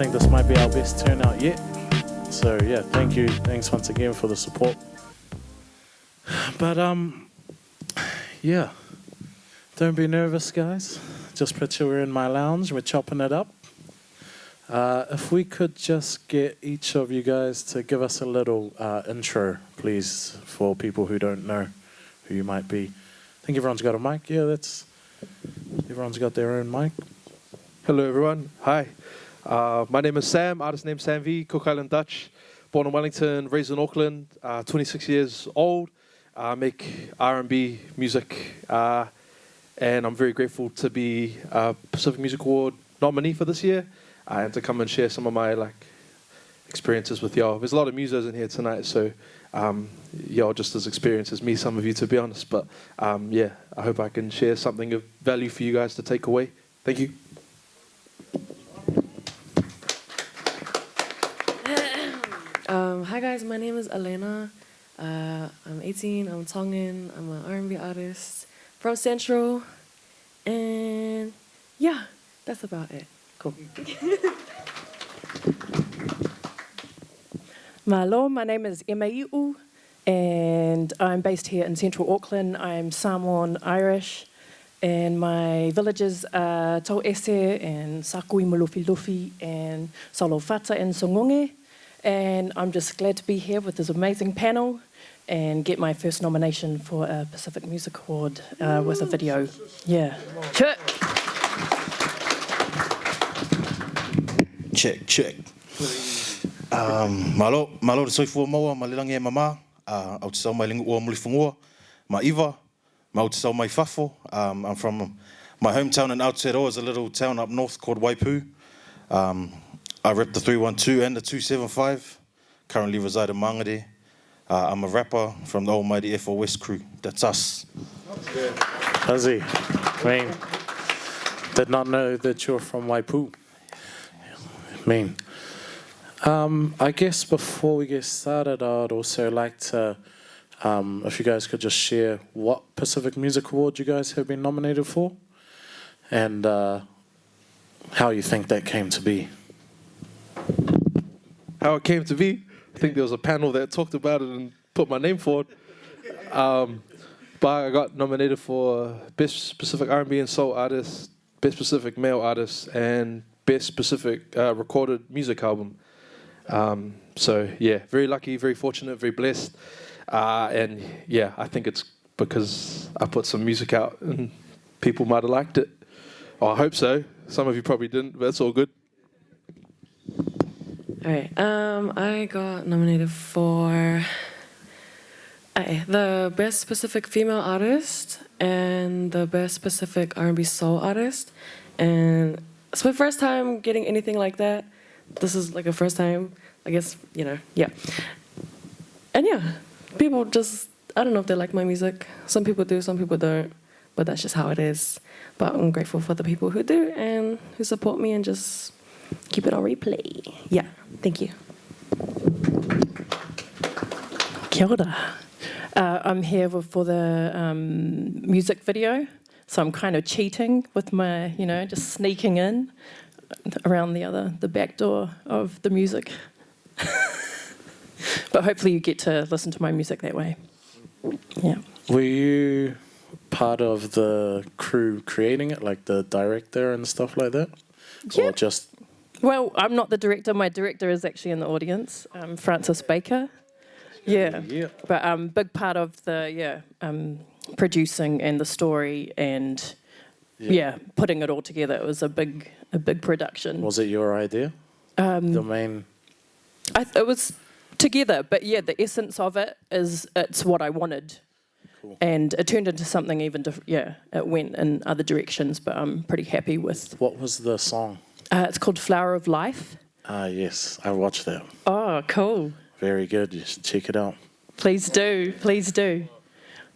think this might be our best turnout yet. So yeah, thank you. Thanks once again for the support. But yeah, don't be nervous, guys. Just picture we're in my lounge, we're chopping it up. If we could just get each of you guys to give us a little intro, please, for people who don't know who you might be. I think everyone's got a mic. Yeah, everyone's got their own mic. Hello, everyone. Hi. My name is Sam, artist name Sam V, Cook Island Dutch. Born in Wellington, raised in Auckland, 26 years old. Make R&B music, and I'm very grateful to be a Pacific Music Award nominee for this year, and to come and share some of my experiences with y'all. There's a lot of musos in here tonight, so y'all just as experienced as me, some of you, to be honest. But yeah, I hope I can share something of value for you guys to take away. Thank you. Hi guys, my name is ELENA. I'm 18, I'm Tongan, I'm an R&B artist from Central, and yeah, that's about it. Cool. Malo, my name is Emaiu, and I'm based here in Central Auckland. I'm Samoan Irish, and my villages are Tau Ese and Sakui Mulufi and Solofata and Songonge. And I'm just glad to be here with this amazing panel and get my first nomination for a Pacific Music Award with a video. Yeah. Check. Check. Malo te soifua maua, ma lelangi e mama, au te sau mai lingu ua mulifungua, ma iwa, ma au te sau mai fafo. I'm from my hometown in Aotearoa, is a little town up north called Waipu. I rep the 312 and the 275, currently reside in Mangere. I'm a rapper from the almighty FO West crew. That's us. Fuzzy. Did not know that you're from Waipu. I guess before we get started, I'd also like to, if you guys could just share what Pacific Music Award you guys have been nominated for, and how you think that came to be. How it came to be, I think there was a panel that talked about it and put my name forward. But I got nominated for Best Pacific R&B and Soul Artist, Best Pacific Male Artist, and Best Pacific Recorded Music Album. So yeah, very lucky, very fortunate, very blessed. And yeah, I think it's because I put some music out and people might have liked it. Or I hope so. Some of you probably didn't, but it's all good. All right, I got nominated for the Best Pacific Female Artist and the Best Pacific R&B Soul Artist. And it's my first time getting anything like that. This is like a first time, I guess, yeah. And yeah, people just, I don't know if they like my music. Some people do, some people don't, but that's just how it is. But I'm grateful for the people who do and who support me and just keep it on replay. Yeah, thank you. Kia ora. I'm here for the music video, so I'm kind of cheating with my, just sneaking in around the back door of the music. But hopefully you get to listen to my music that way. Yeah. Were you part of the crew creating it, like the director and stuff like that? Yeah. Or just... Well, I'm not the director. My director is actually in the audience, Francis Baker. Yeah. But big part of the producing and the story and putting it all together. It was a big production. Was it your idea? The main. It was together, but yeah, the essence of it is it's what I wanted. Cool. And it turned into something even different. Yeah, it went in other directions, but I'm pretty happy with. What was the song? It's called Flower of Life. Yes, I watched that. Oh, cool. Very good. You should check it out. Please do. Please do.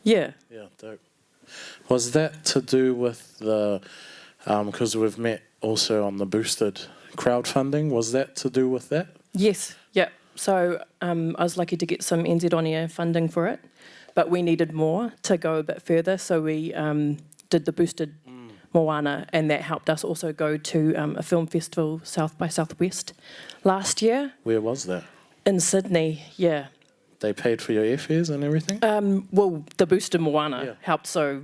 Yeah. Yeah, dope. Was that to do with the, because we've met also on the boosted crowdfunding, was that to do with that? Yes, yeah. So I was lucky to get some NZ On Air funding for it, but we needed more to go a bit further, so we did the boosted Moana, and that helped us also go to a film festival, South by Southwest, last year. Where was that? In Sydney, yeah. They paid for your airfares and everything? Well, the Boosted Moana Yeah. helped, so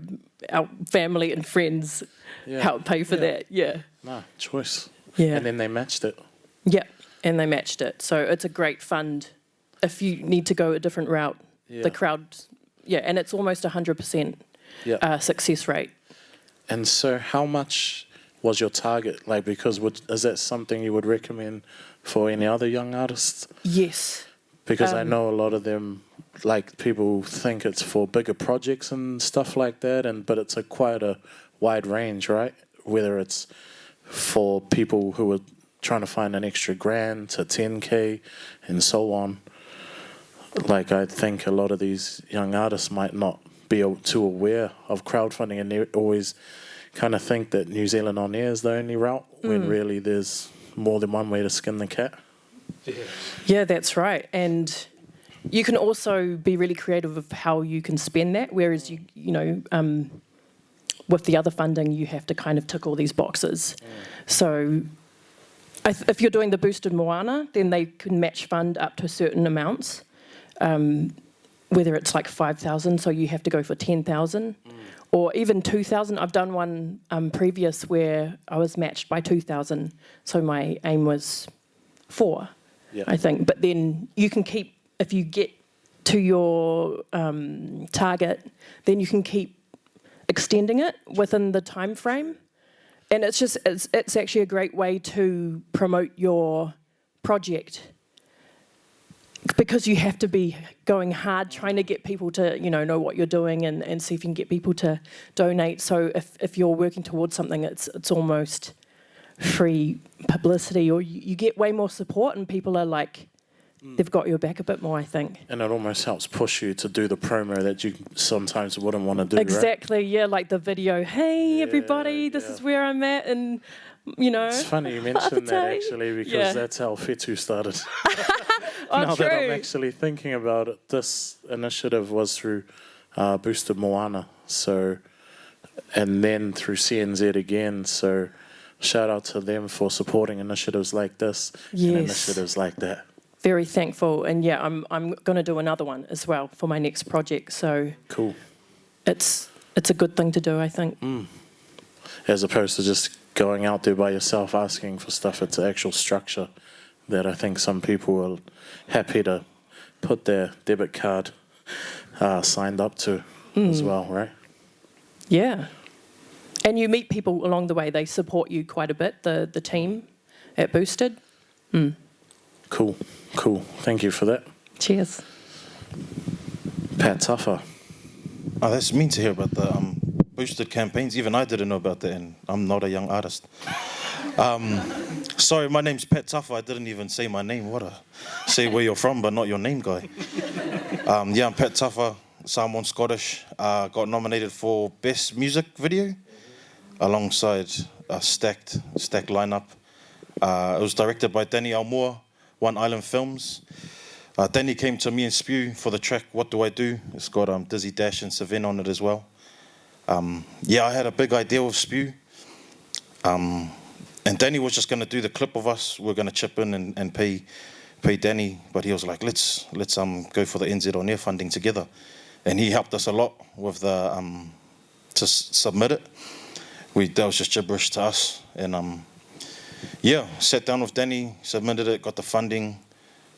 our family and friends helped pay for that, yeah. Nah, choice. Yeah. And then they matched it. Yeah, and they matched it. So it's a great fund if you need to go a different route. Yeah. The crowd, and it's almost 100% success rate. And so how much was your target? Like, because is that something you would recommend for any other young artists? Yes. Because I know a lot of them, like, people think it's for bigger projects and stuff like that, but it's quite a wide range, right? Whether it's for people who are trying to find an extra grand to 10K and so on. Like, I think a lot of these young artists might not be too aware of crowdfunding, and they always kind of think that New Zealand On Air is the only route, when really there's more than one way to skin the cat. Yeah, that's right. And you can also be really creative of how you can spend that, whereas with the other funding, you have to kind of tick all these boxes. So if you're doing the Boosted Moana, then they can match fund up to certain amounts, whether it's like 5,000, so you have to go for 10,000, or even 2,000. I've done one previous where I was matched by 2,000, so my aim was 4, I think. But then you can keep, if you get to your target, then you can keep extending it within the time frame. And it's actually a great way to promote your project, because you have to be going hard trying to get people to know what you're doing and see if you can get people to donate. So if you're working towards something, it's almost free publicity, or you get way more support, and people are like, they've got your back a bit more, I think. And it almost helps push you to do the promo that you sometimes wouldn't want to do, Exactly, right? Yeah, like the video, hey, everybody, this is where I'm at, and, It's funny you mentioned that, actually, because that's how FETU started. Now that I'm actually thinking about it, this initiative was through Boosted Moana, and then through CNZ again, so shout out to them for supporting initiatives like this and initiatives like that. Very thankful, and I'm going to do another one as well for my next project. So cool. It's a good thing to do, I think. As opposed to just going out there by yourself asking for stuff, it's an actual structure that I think some people are happy to put their debit card signed up to as well, right? Yeah, and you meet people along the way. They support you quite a bit. The team at Boosted. Cool. Thank you for that. Cheers. Pat Tafa. Oh, that's mean to hear about the Boosted campaigns. Even I didn't know about that, and I'm not a young artist. Sorry, my name's Pat Tafa. I didn't even say my name. Say where you're from, but not your name, guy. I'm Pat Tafa, Samoan Scottish. Got nominated for Best Music Video alongside a stacked lineup. It was directed by Danny Almoa, One Island Films. Danny came to me and Spew for the track What Do I Do? It's got Dizzy Dash and Savin on it as well. I had a big idea with Spew. And Danny was just going to do the clip of us. We're going to chip in and pay Danny. But he was like, let's go for the NZ On Air funding together. And he helped us a lot with the to submit it. That was just gibberish to us. And sat down with Danny, submitted it, got the funding,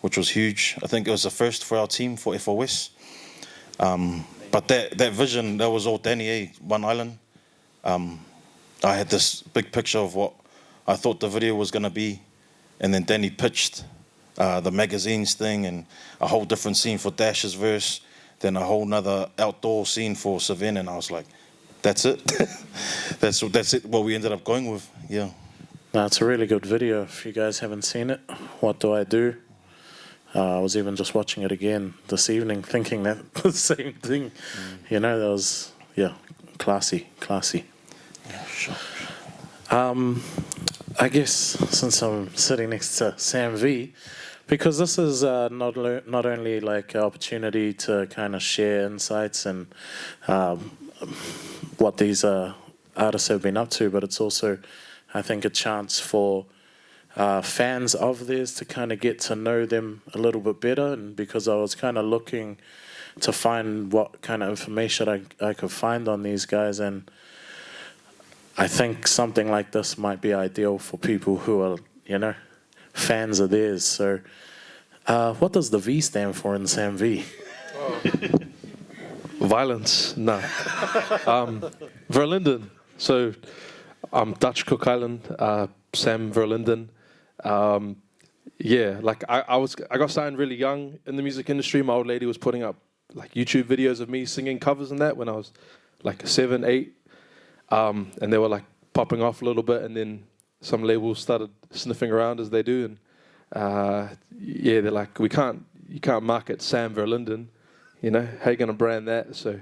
which was huge. I think it was the first for our team, for FOS. But that vision, that was all Danny, One Island. I had this big picture of what I thought the video was going to be, and then Danny pitched the magazines thing and a whole different scene for Dash's verse, then a whole nother outdoor scene for Savin, and I was like, that's it. that's it, what we ended up going with, yeah. No, it's a really good video. If you guys haven't seen it, What Do I Do? I was even just watching it again this evening, thinking that the same thing. That was, classy. Yeah, sure. I guess since I'm sitting next to Sam V, because this is not only like an opportunity to kind of share insights and what these artists have been up to, but it's also, I think, a chance for fans of theirs to kind of get to know them a little bit better. And because I was kind of looking to find what kind of information I could find on these guys, and I think something like this might be ideal for people who are, you know, fans of theirs. So what does the V stand for in Sam V? Violence, no. Verlinden. So I'm Dutch Cook Island, Sam Verlinden. Yeah, like I got signed really young in the music industry. My old lady was putting up like YouTube videos of me singing covers and that when I was like 7, 8. And they were like popping off a little bit, and then some labels started sniffing around as they do, and yeah, they're like, you can't market Sam Verlinden, you know, how you gonna brand that? So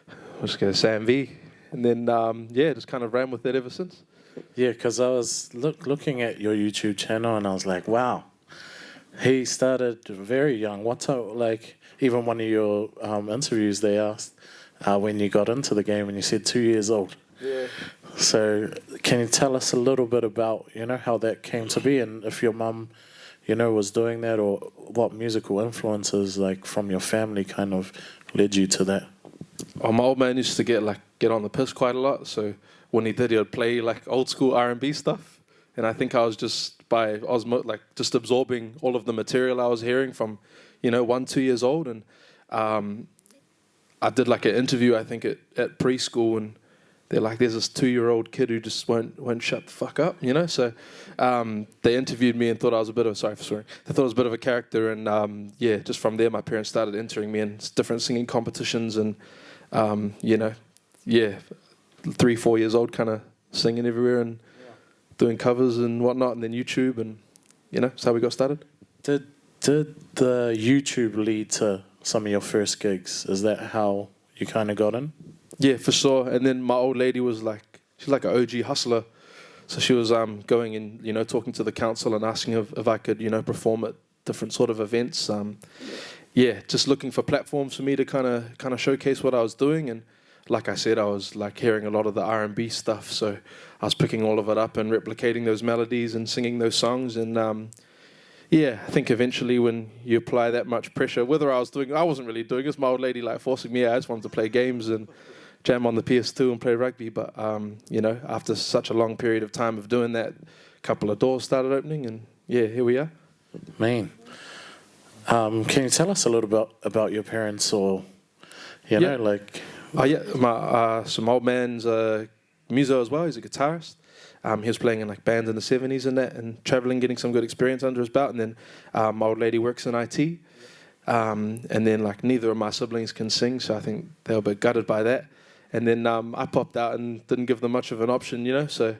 I just go Sam V, and then yeah, just kind of ran with it ever since. Yeah, because I was looking at your YouTube channel and I was like, wow, he started very young. What's like, even one of your interviews they asked when you got into the game and you said 2 years old. Yeah. So can you tell us a little bit about, you know, how that came to be, and if your mum, you know, was doing that, or what musical influences like from your family kind of led you to that? Oh, my old man used to get on the piss quite a lot. So when he did, he would play like old school R&B stuff, and I think I was just by like just absorbing all of the material I was hearing from, you know, 1, 2 years old, and I did like an interview I think at preschool, and they're like, there's this 2-year-old kid who just won't shut the fuck up, you know. So they interviewed me and thought I was a bit of They thought I was a bit of a character, and yeah, just from there, my parents started entering me in different singing competitions, and you know, yeah, 3, 4 years old, kind of singing everywhere and doing covers and whatnot, and then YouTube, and you know, that's how we got started. Did the YouTube lead to some of your first gigs? Is that how you kind of got in? Yeah, for sure. And then my old lady was like, she's like an OG hustler. So she was going and, you know, talking to the council and asking if I could, you know, perform at different sort of events. Yeah, just looking for platforms for me to kind of showcase what I was doing. And like I said, I was like hearing a lot of the R&B stuff. So I was picking all of it up and replicating those melodies and singing those songs. And yeah, I think eventually when you apply that much pressure, whether I wasn't really doing it, my old lady like forcing me. I just wanted to play games and jam on the PS2 and play rugby, but you know, after such a long period of time of doing that, a couple of doors started opening, and yeah, here we are. Man, can you tell us a little bit about your parents, or you know, like? Oh yeah, my old man's a muso as well. He's a guitarist. He was playing in like bands in the 70s and that, and traveling, getting some good experience under his belt. And then my old lady works in IT, and then like neither of my siblings can sing, so I think they were a bit gutted by that. And then I popped out and didn't give them much of an option, you know. So,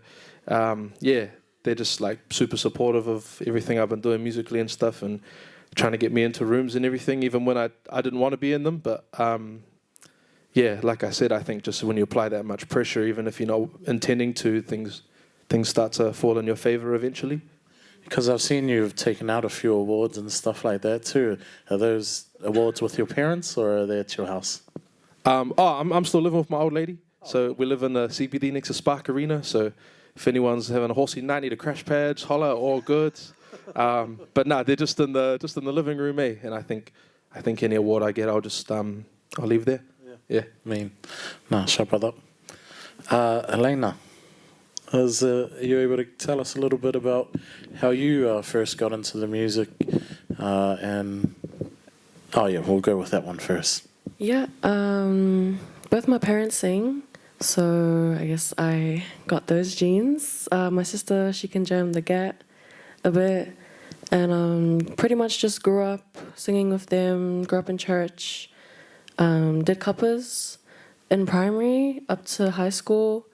yeah, they're just like super supportive of everything I've been doing musically and stuff, and trying to get me into rooms and everything, even when I didn't want to be in them. But, yeah, like I said, I think just when you apply that much pressure, even if you're not intending to, things start to fall in your favor eventually. Because I've seen you've taken out a few awards and stuff like that too. Are those awards with your parents, or are they at your house? I'm still living with my old lady. So we live in the CBD next to Spark Arena. So if anyone's having a horsey night, need a crash pads, holler, all good. But no, they're just in the living room, eh? And I think any award I get, I'll just I'll leave there. Yeah. I mean, no, shut up. ELENA, are you able to tell us a little bit about how you first got into the music? And oh yeah, we'll go with that one first. Yeah, both my parents sing, so I guess I got those genes. My sister, she can jam the gat a bit, and pretty much just grew up singing with them, grew up in church, did cuppers in primary up to high school,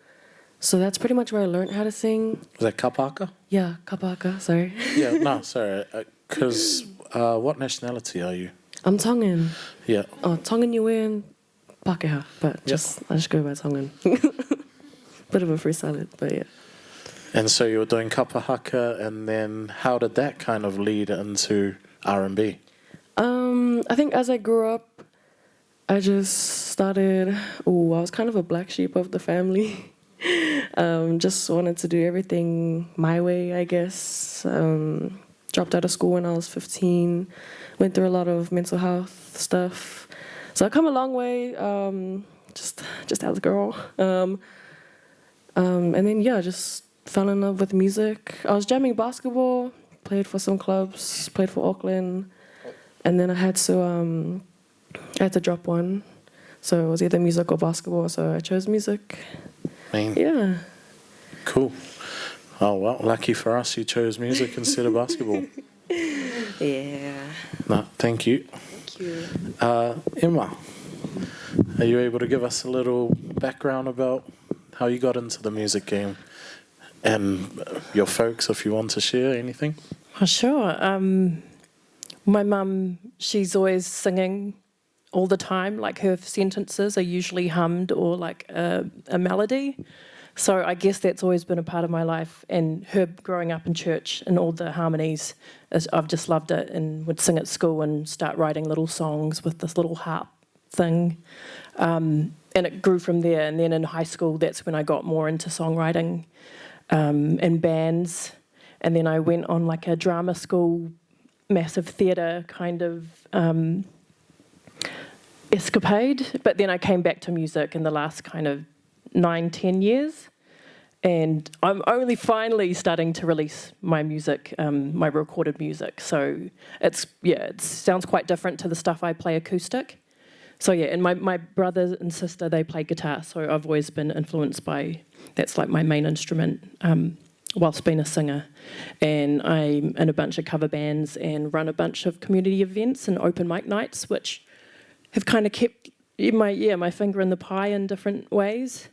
so that's pretty much where I learned how to sing. Was that kapaka? Yeah, kapaka, sorry. Yeah, no, sorry, because what nationality are you? I'm Tongan. Yeah. Oh, Tongan Yuan, Pakeha, but I just go by Tongan. Bit of a free salad, but yeah. And so you were doing kapahaka, and then how did that kind of lead into R&B? I think as I grew up, I just started. I was kind of a black sheep of the family. Just wanted to do everything my way, I guess. Dropped out of school when I was 15. Went through a lot of mental health stuff. So I come a long way, just as a girl. And then, yeah, just fell in love with music. I was jamming basketball, played for some clubs, played for Auckland. And then I had to drop one. So it was either music or basketball, so I chose music. Man. Yeah. Cool. Oh, well, lucky for us you chose music instead of basketball. Yeah. No, thank you. Thank you. Emma, are you able to give us a little background about how you got into the music game? And your folks, if you want to share anything? Oh, sure. My mum, she's always singing all the time. Like her sentences are usually hummed or like a melody. So I guess that's always been a part of my life. And her growing up in church and all the harmonies, I've just loved it and would sing at school and start writing little songs with this little harp thing. And it grew from there. And then in high school, that's when I got more into songwriting and bands. And then I went on like a drama school, massive theatre kind of escapade. But then I came back to music in the last kind of 9-10 years, and I'm only finally starting to release my music, my recorded music. So it sounds quite different to the stuff I play acoustic. So yeah, and my brother and sister, they play guitar, so I've always been influenced by, that's like my main instrument whilst being a singer. And I'm in a bunch of cover bands and run a bunch of community events and open mic nights, which have kind of kept my finger in the pie in different ways.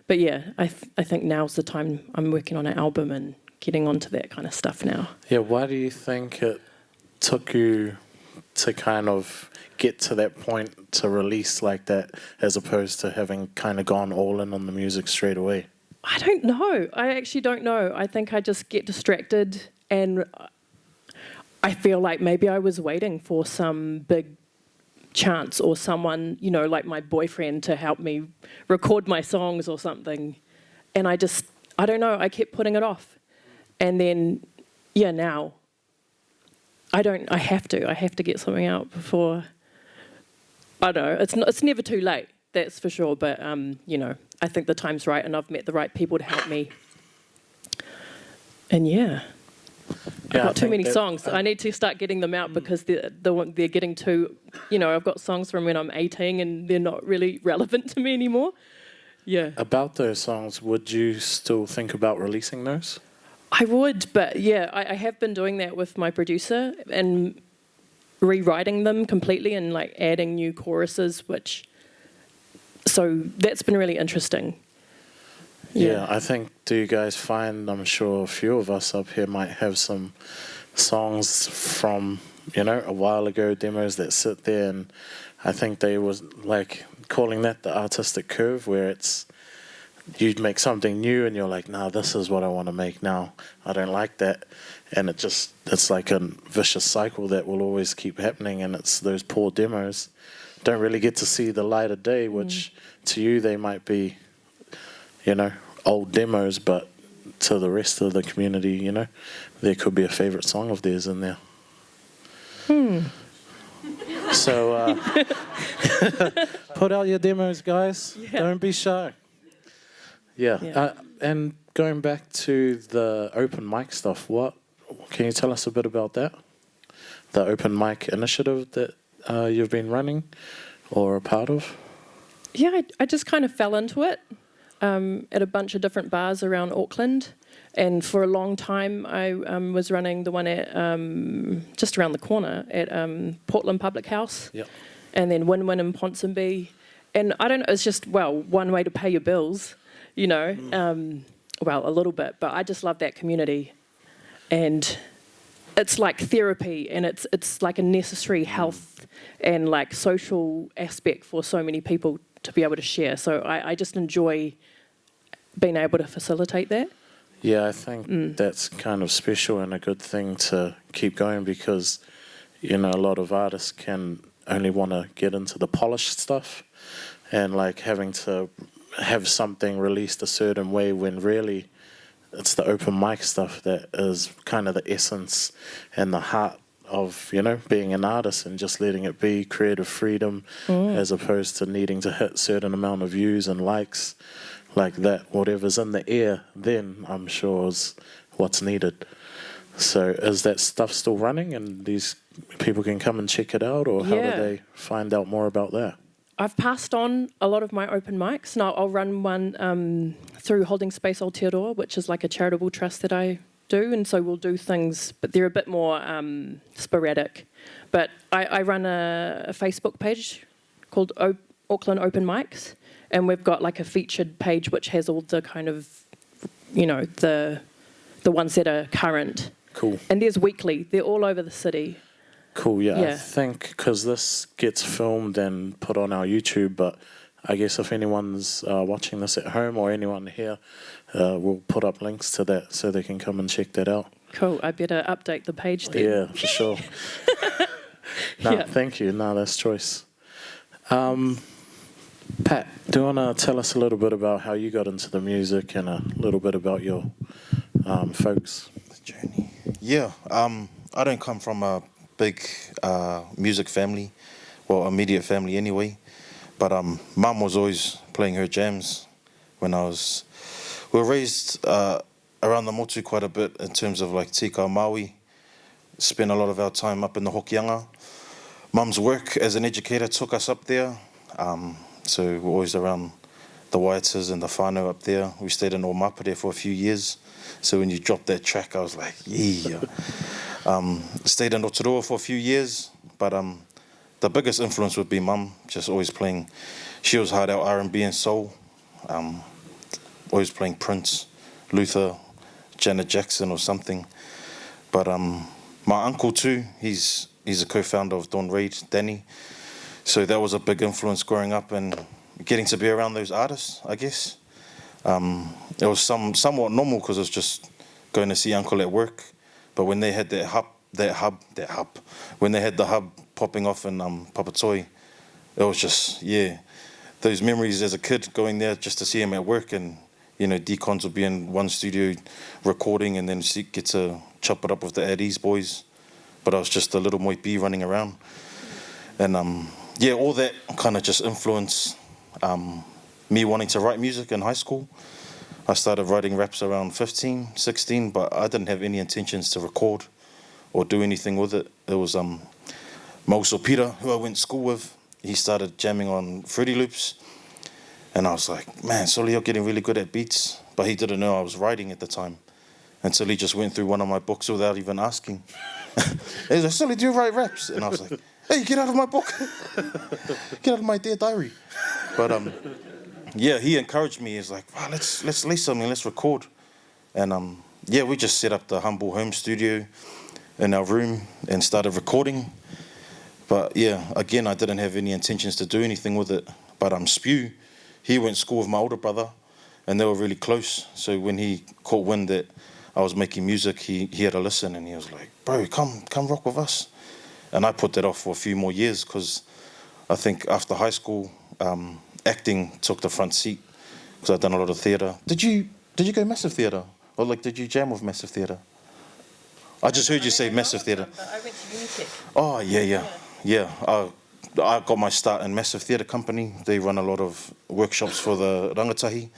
But yeah, I think now's the time. I'm working on an album and getting onto that kind of stuff now. Yeah, why do you think it took you to kind of get to that point to release like that, as opposed to having kind of gone all in on the music straight away? I don't know. I actually don't know. I think I just get distracted, and I feel like maybe I was waiting for some big chance or someone, like my boyfriend, to help me record my songs or something. And I don't know, I kept putting it off. And then, now I have to get something out before, I don't know, it's never too late, that's for sure. But, I think the time's right and I've met the right people to help me. And I've got too many songs. I need to start getting them out because they're getting too, I've got songs from when I'm 18 and they're not really relevant to me anymore. Yeah. About those songs, would you still think about releasing those? I would, but I have been doing that with my producer and rewriting them completely and like adding new choruses, so that's been really interesting. Yeah, I think, do you guys find, I'm sure a few of us up here might have some songs from, a while ago, demos that sit there, and I think they was like calling that the artistic curve, where it's, you make something new and you're like, nah, this is what I want to make now. I don't like that. And it's like a vicious cycle that will always keep happening, and it's those poor demos don't really get to see the light of day, which to you they might be, old demos, but to the rest of the community, there could be a favorite song of theirs in there. So put out your demos, guys. Yeah. Don't be shy. Yeah. And going back to the open mic stuff, can you tell us a bit about that? The open mic initiative that you've been running or a part of? Yeah, I just kind of fell into it at a bunch of different bars around Auckland. And for a long time, I was running the one at just around the corner at Portland Public House. Yep. And then Win-Win in Ponsonby. And I don't know, it's just, one way to pay your bills, a little bit. But I just love that community. And it's like therapy, and it's like a necessary health and like social aspect for so many people to be able to share. So I just enjoy being able to facilitate that. Yeah, I think that's kind of special and a good thing to keep going, because, a lot of artists can only want to get into the polished stuff, and like having to have something released a certain way when really it's the open mic stuff that is kind of the essence and the heart of, you know, being an artist and just letting it be creative freedom as opposed to needing to hit certain amount of views and likes like that. Whatever's in the air then, I'm sure, is what's needed. So is that stuff still running and these people can come and check it out, or how do they find out more about that? I've passed on a lot of my open mics. Now I'll run one through Holding Space Aotearoa, which is like a charitable trust that I do, and so we'll do things, but they're a bit more sporadic. But I run a Facebook page called Auckland Open Mics, and we've got like a featured page which has all the kind of, you know, the ones that are current. Cool. And there's weekly. They're all over the city. Cool, yeah. I Yeah. think because this gets filmed and put on our YouTube, but I guess if anyone's watching this at home or anyone here, we'll put up links to that so they can come and check that out. Cool. I better update the page then. Yeah, for sure. No, Yeah. thank you. No, that's choice. Pat, do you want to tell us a little bit about how you got into the music and a little bit about your folks? Journey. Yeah, I don't come from a big music family, well, immediate family anyway. But Mum was always playing her jams when we were raised around the motu quite a bit in terms of like tika Maui. Spent a lot of our time up in the Hokianga. Mum's work as an educator took us up there. So we're always around the Waiatas and the whānau up there. We stayed in Omapere for a few years. So when you dropped that track, I was like, yeah. Stayed in Rotorua for a few years, but the biggest influence would be Mum, just always playing. She was hard out R&B and soul, always playing Prince, Luther, Janet Jackson or something. But my uncle too, he's a co-founder of Don Reid, Danny. So that was a big influence growing up and getting to be around those artists, I guess. It was somewhat normal because it was just going to see Uncle at work. But when they had when they had the hub popping off in Papatoi, it was just, yeah, those memories as a kid going there just to see him at work, and, you know, decons would be in one studio recording and then get to chop it up with the At Ease boys. But I was just a little moipi running around. And yeah, all that kind of just influenced me wanting to write music in high school. I started writing raps around 15, 16, but I didn't have any intentions to record or do anything with it. It was Mauso Peter, who I went to school with. He started jamming on Fruity Loops. And I was like, man, Soli, you're getting really good at beats. But he didn't know I was writing at the time until he just went through one of my books without even asking. He was like, Soli, do you write raps? And I was like, hey, get out of my book. Get out of my dear diary. But yeah, he encouraged me. He's like, wow, let's lay something, let's record. And yeah, we just set up the humble home studio in our room and started recording. But yeah, again, I didn't have any intentions to do anything with it. But Spew, he went to school with my older brother, and they were really close. So when he caught wind that I was making music, he had a listen, and he was like, bro, come rock with us. And I put that off for a few more years because I think after high school, acting took the front seat because I'd done a lot of theatre. Did you go Massive Theatre? Or like, did you jam with Massive Theatre? I just heard you say Massive Theatre. I went to Unitec. Oh, yeah. I got my start in Massive Theatre Company. They run a lot of workshops for the rangatahi.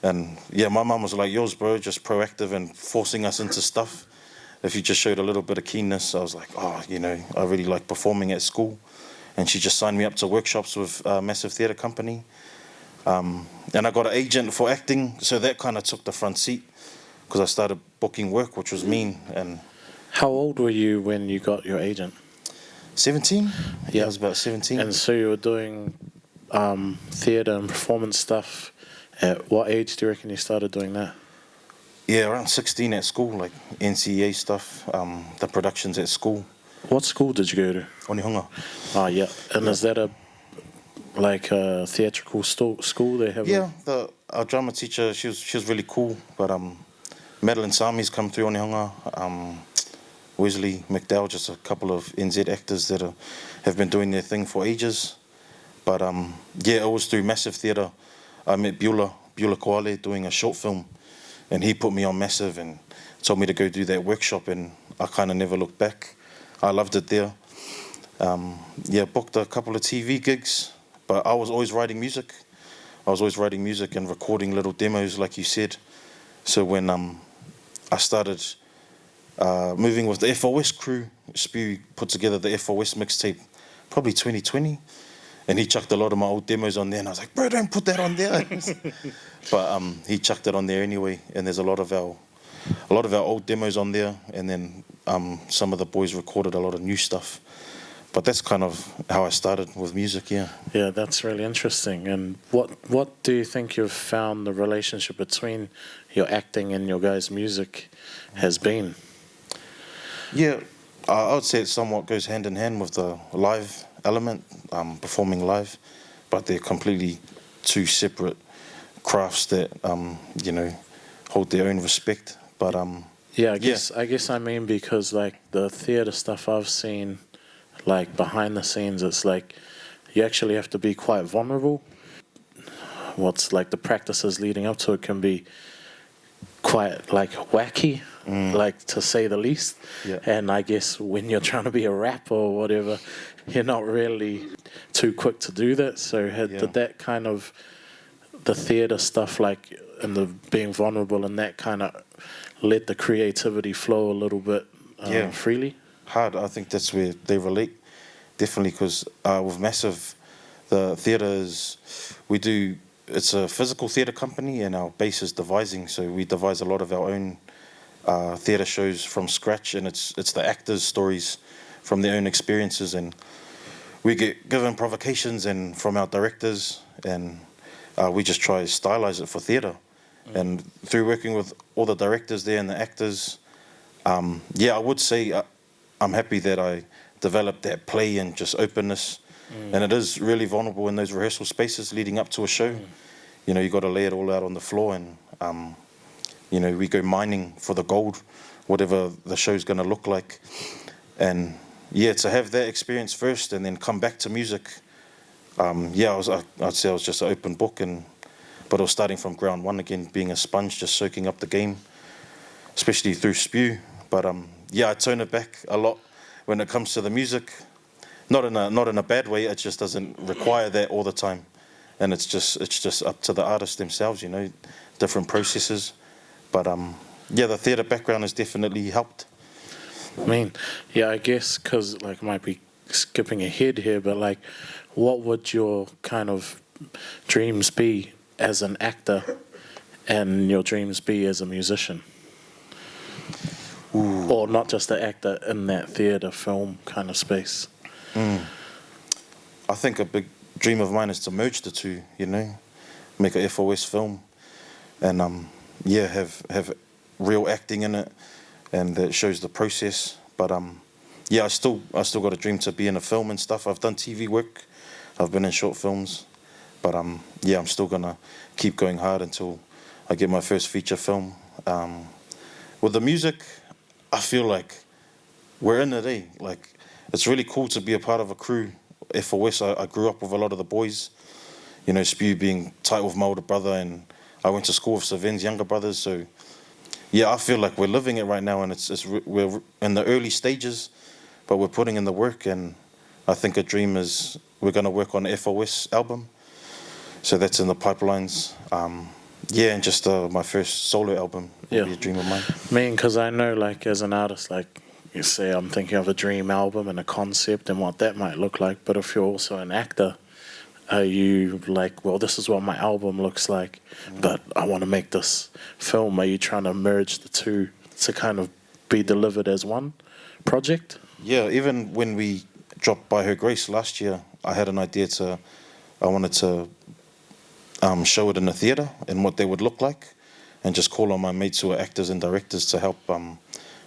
And yeah, my mum was like yours, bro, just proactive and forcing us into stuff. If you just showed a little bit of keenness, I was like, oh, you know, I really like performing at school. And she just signed me up to workshops with Massive Theatre Company. And I got an agent for acting, so that kind of took the front seat because I started booking work, which was mean. And How old were you when you got your agent? 17? Yeah. I was about 17. And so you were doing theatre and performance stuff. At what age do you reckon you started doing that? Yeah, around 16 at school, like NCEA stuff, the productions at school. What school did you go to? Onehunga. Oh, yeah. And is that a theatrical school they have? Yeah, our drama teacher, she was really cool. But Madeline Sami's come through Onehunga. Wesley McDowell, just a couple of NZ actors that have been doing their thing for ages. But yeah, it was through Massive Theatre. I met Beulah Koale doing a short film, and he put me on massive and told me to go do that workshop, and I kind of never looked back. I loved it there. Booked a couple of TV gigs, but I was always writing music. I was always writing music and recording little demos, like you said. So when I started moving with the FOS crew, Spew put together the FOS mixtape, probably 2020, and he chucked a lot of my old demos on there, and I was like, bro, don't put that on there. But he chucked it on there anyway, and there's a lot of our old demos on there, and then some of the boys recorded a lot of new stuff. But that's kind of how I started with music, yeah. Yeah, that's really interesting. And what do you think you've found the relationship between your acting and your guys' music has been? Yeah, I would say it somewhat goes hand in hand with the live element, performing live, but they're completely two separate crafts that, hold their own respect. But I guess I mean, because like the theatre stuff I've seen, like behind the scenes, it's like you actually have to be quite vulnerable. What's like the practices leading up to it can be quite like wacky, like to say the least. Yeah. And I guess when you're trying to be a rapper or whatever, you're not really too quick to do that. So did that kind of the theatre stuff, like, and the being vulnerable and that kind of let the creativity flow a little bit freely? Hard. I think that's where they relate, definitely, because with Massive, the theatre is, it's a physical theatre company, and our base is devising, so we devise a lot of our own theatre shows from scratch, and it's the actors' stories from their own experiences, and we get given provocations and from our directors, and we just try to stylize it for theatre. And through working with all the directors there and the actors, I would say I'm happy that I developed that play and just openness. And it is really vulnerable in those rehearsal spaces leading up to a show. You got to lay it all out on the floor, and we go mining for the gold, whatever the show's going to look like. And to have that experience first and then come back to music, I'd say I was just an open book, but I was starting from ground one again, being a sponge, just soaking up the game, especially through Spew. But I tone it back a lot when it comes to the music. Not in a bad way. It just doesn't require that all the time, and it's just up to the artists themselves, different processes. But the theatre background has definitely helped. I mean, I guess because like I might be skipping ahead here, but like, what would your kind of dreams be as an actor, and your dreams be as a musician? Ooh. Or not just an actor in that theatre film kind of space? I think a big dream of mine is to merge the two, make a FOS film, and have real acting in it, and that shows the process. But I still got a dream to be in a film and stuff. I've done TV work, I've been in short films, but I'm still gonna keep going hard until I get my first feature film. With the music, I feel like we're in it, eh? Like, it's really cool to be a part of a crew. FOS, I grew up with a lot of the boys, Spew being tight with my older brother, and I went to school with Savin's younger brothers, so I feel like we're living it right now, and we're in the early stages, but we're putting in the work, and I think a dream is we're going to work on the FOS album, so that's in the pipelines. And just my first solo album will be a dream of mine. Because I know, like, as an artist, like, you say I'm thinking of a dream album and a concept and what that might look like, but if you're also an actor, are you like, well, this is what my album looks like, but I want to make this film? Are you trying to merge the two to kind of be delivered as one project? Yeah, even when we dropped By Her Grace last year, I had an idea I wanted to show it in a theatre and what they would look like, and just call on my mates who are actors and directors to help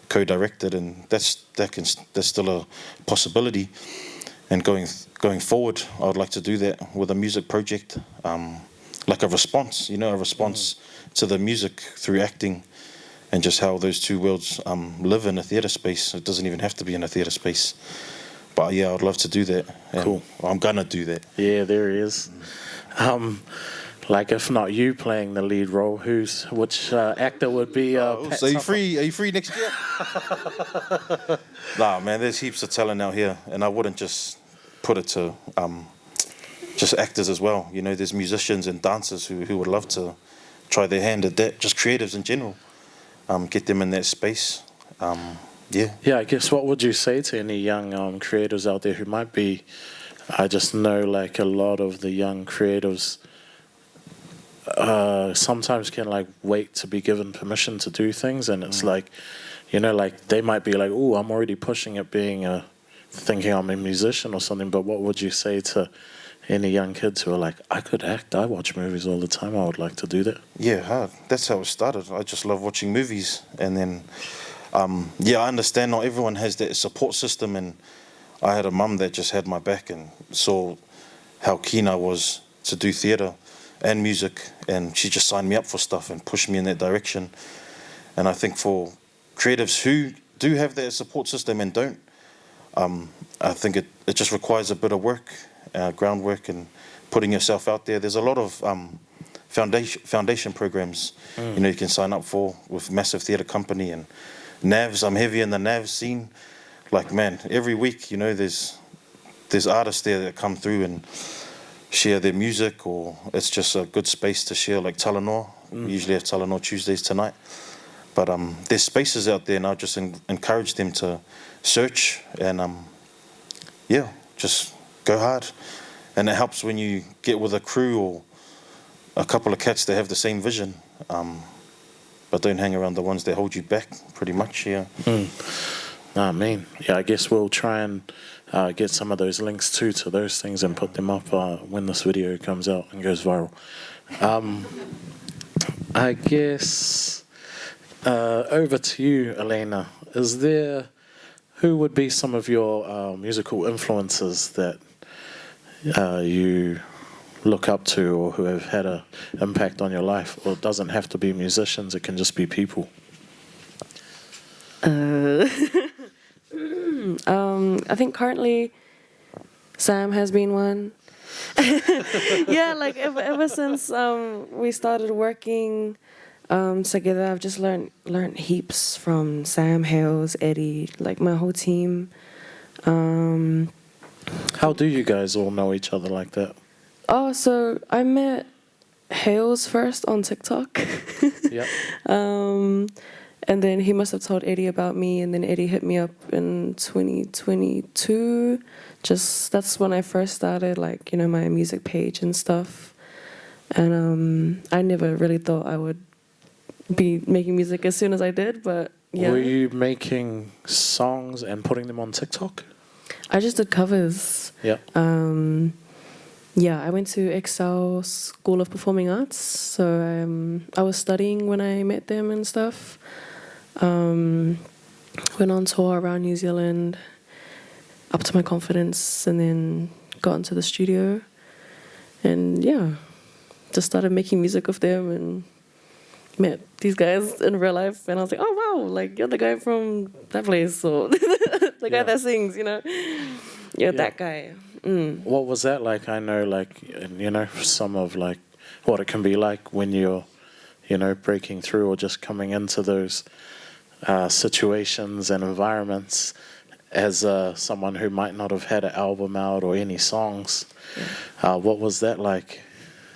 co-direct it, and that's still a possibility. And going forward, I would like to do that with a music project, like a response, to the music through acting, and just how those two worlds live in a theatre space. It doesn't even have to be in a theatre space, but I'd love to do that. Cool. I'm gonna do that. Yeah, there he is. Like, if not you playing the lead role, which actor would be Pat So are you Tafa? free? Are you free next year? Nah, man. There's heaps of talent out here, and I wouldn't just put it to just actors as well. You know, there's musicians and dancers who would love to try their hand at that. Just creatives in general. Get them in that space. Yeah. Yeah, I guess what would you say to any young creators out there who might be, I just know like a lot of the young creatives sometimes can like wait to be given permission to do things, and it's like, you know, like they might be like, oh, I'm already pushing it being thinking I'm a musician or something, but what would you say to any young kids who are like, I could act, I watch movies all the time, I would like to do that? Yeah, hard. That's how it started. I just love watching movies, and then yeah, I understand not everyone has that support system, and I had a mum that just had my back and saw how keen I was to do theatre and music, and she just signed me up for stuff and pushed me in that direction. And I think for creatives who do have that support system and don't, I think it just requires a bit of work, groundwork, and putting yourself out there. There's a lot of foundation programs, you know, you can sign up for with Massive Theatre Company and NAVs. I'm heavy in the NAV scene. Like, man, every week, you know, there's artists there that come through and share their music, or it's just a good space to share, like talanoa. We usually have talanoa Tuesdays tonight. But there's spaces out there, and I just encourage them to search and, yeah, just go hard. And it helps when you get with a crew or a couple of cats that have the same vision, but don't hang around the ones that hold you back, pretty much, yeah. I mean, yeah, I guess we'll try and get some of those links too to those things and put them up when this video comes out and goes viral. I guess over to you, ELENA. Who would be some of your musical influences that you look up to, or who have had an impact on your life? Or it doesn't have to be musicians, it can just be people. I think currently Sam has been one. Yeah, like ever since we started working together, I've just learned heaps from Sam, Hales, Eddie, like my whole team. How do you guys all know each other like that? Oh, so I met Hales first on TikTok. Yeah. And then he must have told Eddie about me, and then Eddie hit me up in 2022. That's when I first started, like, you know, my music page and stuff. And I never really thought I would be making music as soon as I did, but yeah. Were you making songs and putting them on TikTok? I just did covers. Yeah. Yeah, I went to Excel School of Performing Arts, so I was studying when I met them and stuff. Went on tour around New Zealand, up to my confidence, and then got into the studio. And yeah, just started making music with them and met these guys in real life. And I was like, oh wow, like you're the guy from that place, or the guy that sings, you know? You're that guy. What was that like? I know, like, you know, some of like what it can be like when you're, you know, breaking through or just coming into those situations and environments as someone who might not have had an album out or any songs. Yeah. What was that like?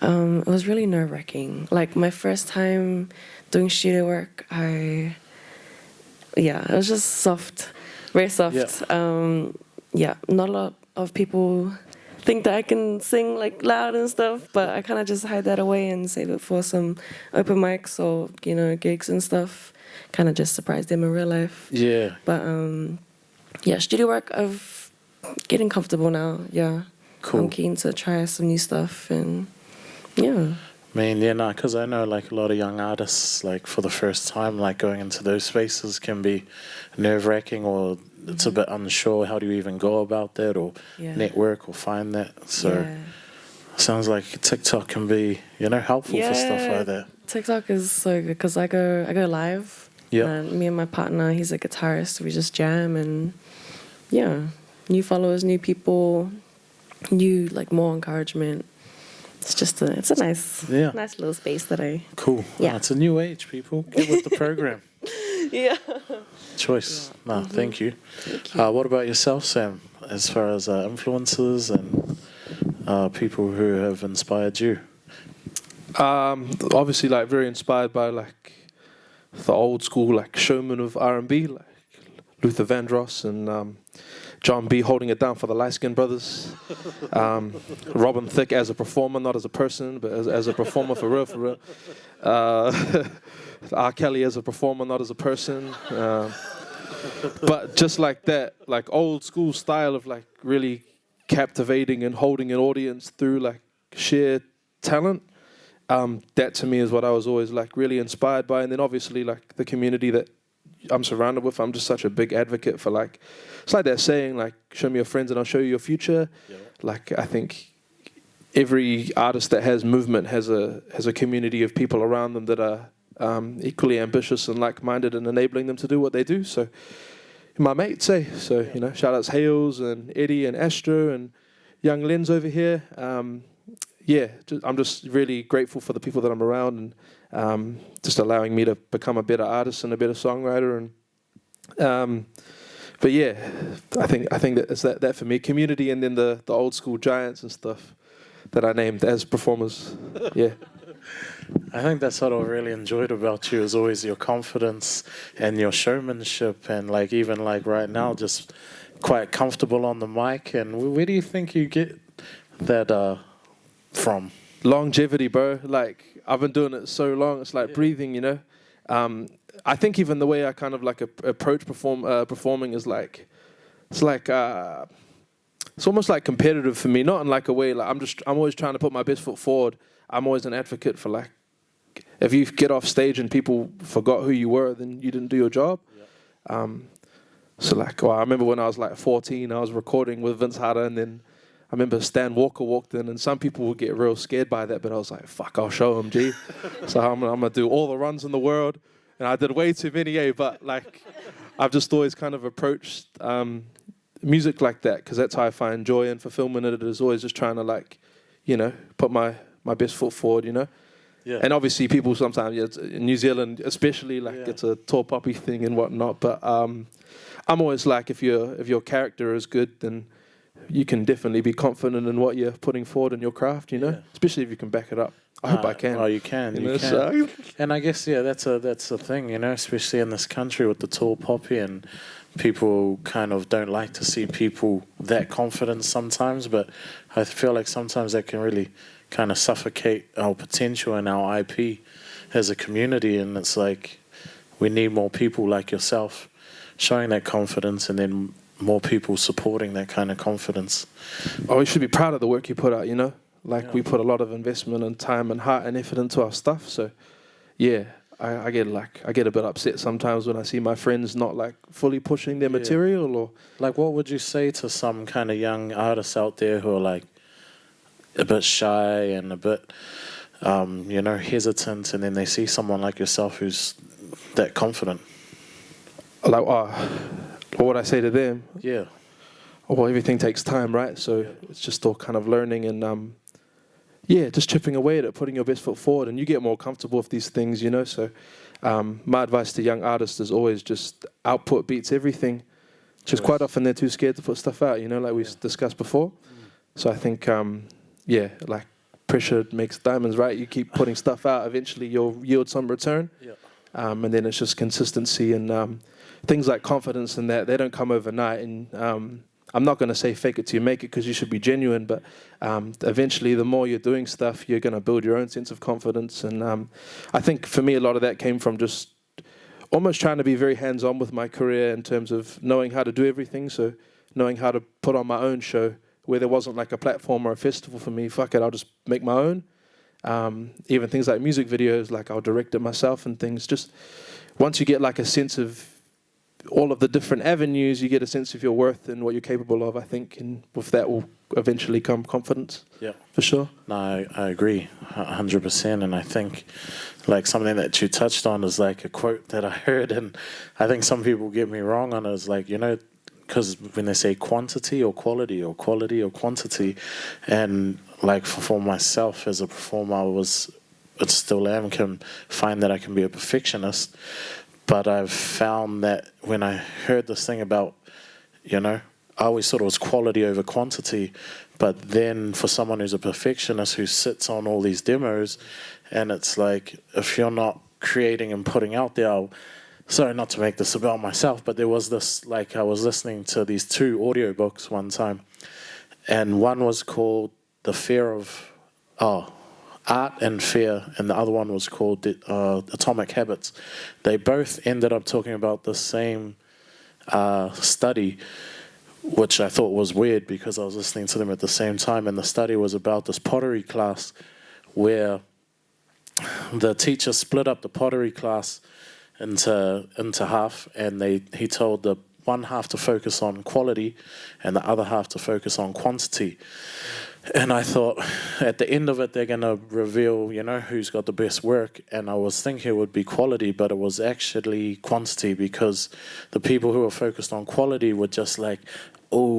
It was really nerve-wracking. Like my first time doing studio work, it was just soft, very soft. Yeah, not a lot of people think that I can sing like loud and stuff, but I kind of just hide that away and save it for some open mics or, you know, gigs and stuff. Kind of just surprise them in real life. Yeah. But yeah, studio work, getting comfortable now. Yeah. Cool. I'm keen to try some new stuff, and yeah. I mean, yeah, no, because I know like a lot of young artists, like for the first time, like going into those spaces can be nerve-wracking, or it's a bit unsure. How do you even go about that, or network, or find that? So sounds like TikTok can be, you know, helpful for stuff like that. TikTok is so good because I go live. Yeah. And me and my partner, he's a guitarist. We just jam, and yeah, new followers, new people, new like more encouragement. it's a nice little space that I. Cool. Yeah. It's a new age, people. Get with the program. Yeah. Choice. No, thank you. What about yourself, Sam? As far as influences and people who have inspired you? Obviously, like very inspired by like the old school like showmen of R&B, like Luther Vandross and John B holding it down for the Light Skin Brothers. Robin Thicke as a performer, not as a person, but as a performer for real, for real. R. Kelly as a performer, not as a person. But just like that, like old school style of like really captivating and holding an audience through like sheer talent. That to me is what I was always like really inspired by. And then obviously like the community that I'm surrounded with, I'm just such a big advocate for like, it's like that saying like, show me your friends and I'll show you your future. Yeah. Like I think every artist that has movement has a community of people around them that are equally ambitious and like-minded and enabling them to do what they do. So my mates say, so, you know, shout outs Hales and Eddie and Astro and young Lenz over here. I'm just really grateful for the people that I'm around and just allowing me to become a better artist and a better songwriter. And but yeah, I think that it's that for me, community, and then the old school giants and stuff that I named as performers. Yeah. I think that's what I really enjoyed about you is always your confidence and your showmanship, and like even like right now, just quite comfortable on the mic. And where do you think you get that from? Longevity, bro. Like I've been doing it so long. It's like breathing, you know. I think even the way I kind of like approach performing is like it's almost like competitive for me. Not in like a way like I'm always trying to put my best foot forward. I'm always an advocate for like, if you get off stage and people forgot who you were, then you didn't do your job. Yeah. So like, I remember when I was like 14, I was recording with Vince Harder, and then I remember Stan Walker walked in, and some people would get real scared by that, but I was like, fuck, I'll show him, G. So I'm gonna do all the runs in the world, and I did way too many, but like, I've just always kind of approached music like that, because that's how I find joy and fulfillment in it, is always just trying to like, you know, put my best foot forward, you know? Yeah. And obviously people sometimes, in New Zealand especially, like it's a tall poppy thing and whatnot, but I'm always like, if your character is good, then you can definitely be confident in what you're putting forward in your craft, you know? Yeah. Especially if you can back it up. I hope I can. Oh, you can. You can. So. And I guess, that's a thing, you know, especially in this country with the tall poppy, and people kind of don't like to see people that confident sometimes, but I feel like sometimes that can really kind of suffocate our potential and our IP as a community. And it's like we need more people like yourself showing that confidence, and then more people supporting that kind of confidence. Oh, you should be proud of the work you put out, you know? Like we put a lot of investment and time and heart and effort into our stuff. So yeah, I get a bit upset sometimes when I see my friends not like fully pushing their material. Or like, what would you say to some kind of young artists out there who are like a bit shy and a bit, hesitant, and then they see someone like yourself who's that confident? Like, what would I say to them? Yeah. Well, everything takes time, right? So it's just all kind of learning and, just chipping away at it, putting your best foot forward, and you get more comfortable with these things, you know? So my advice to young artists is always just output beats everything. Because quite often they're too scared to put stuff out, you know, like we discussed before. So I think, like pressure makes diamonds, right? You keep putting stuff out, eventually you'll yield some return. Yeah. And then it's just consistency and things like confidence and that, they don't come overnight. And I'm not going to say fake it till you make it, because you should be genuine, but eventually the more you're doing stuff, you're going to build your own sense of confidence. And I think for me, a lot of that came from just almost trying to be very hands-on with my career in terms of knowing how to do everything. So knowing how to put on my own show where there wasn't like a platform or a festival for me. Fuck it, I'll just make my own. Even things like music videos, like I'll direct it myself and things. Just once you get like a sense of all of the different avenues, you get a sense of your worth and what you're capable of, I think, and with that will eventually come confidence. Yeah, for sure. No, I agree 100%. And I think like something that you touched on is like a quote that I heard, and I think some people get me wrong on it, is like, because when they say quantity or quality or quality or quantity, and like for myself as a performer, but still am, can find that I can be a perfectionist. But I've found that when I heard this thing about, I always thought it was quality over quantity. But then for someone who's a perfectionist who sits on all these demos, and it's like, if you're not creating and putting out there, sorry, not to make this about myself, but there was this, like, I was listening to these 2 audiobooks one time, and one was called The Fear of, Art and Fear, and the other one was called Atomic Habits. They both ended up talking about the same study, which I thought was weird because I was listening to them at the same time, and the study was about this pottery class where the teacher split up the pottery class into half, and he told the one half to focus on quality and the other half to focus on quantity. And I thought, at the end of it, they're going to reveal, who's got the best work. And I was thinking it would be quality, but it was actually quantity, because the people who were focused on quality were just like,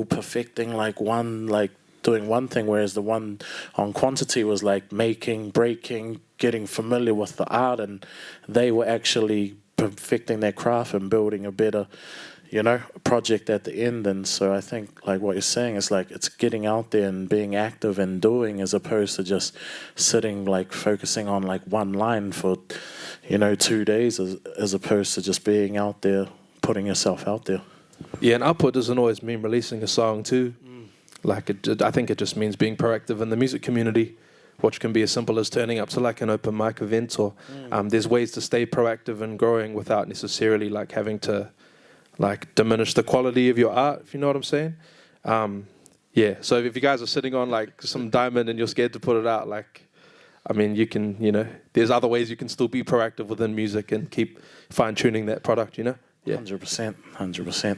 perfecting doing one thing, whereas the one on quantity was like making, breaking, getting familiar with the art, and they were actually perfecting their craft and building a better project at the end. And so I think, like what you're saying, is like it's getting out there and being active and doing, as opposed to just sitting, like focusing on like one line for 2 days, as opposed to just being out there, putting yourself out there. Yeah, and output doesn't always mean releasing a song too. Like I think it just means being proactive in the music community, which can be as simple as turning up to like an open mic event, or there's ways to stay proactive and growing without necessarily like having to like diminish the quality of your art, if you know what I'm saying. Yeah, so if you guys are sitting on like some diamond and you're scared to put it out, like, I mean, you can, there's other ways you can still be proactive within music and keep fine-tuning that product, Yeah. 100%.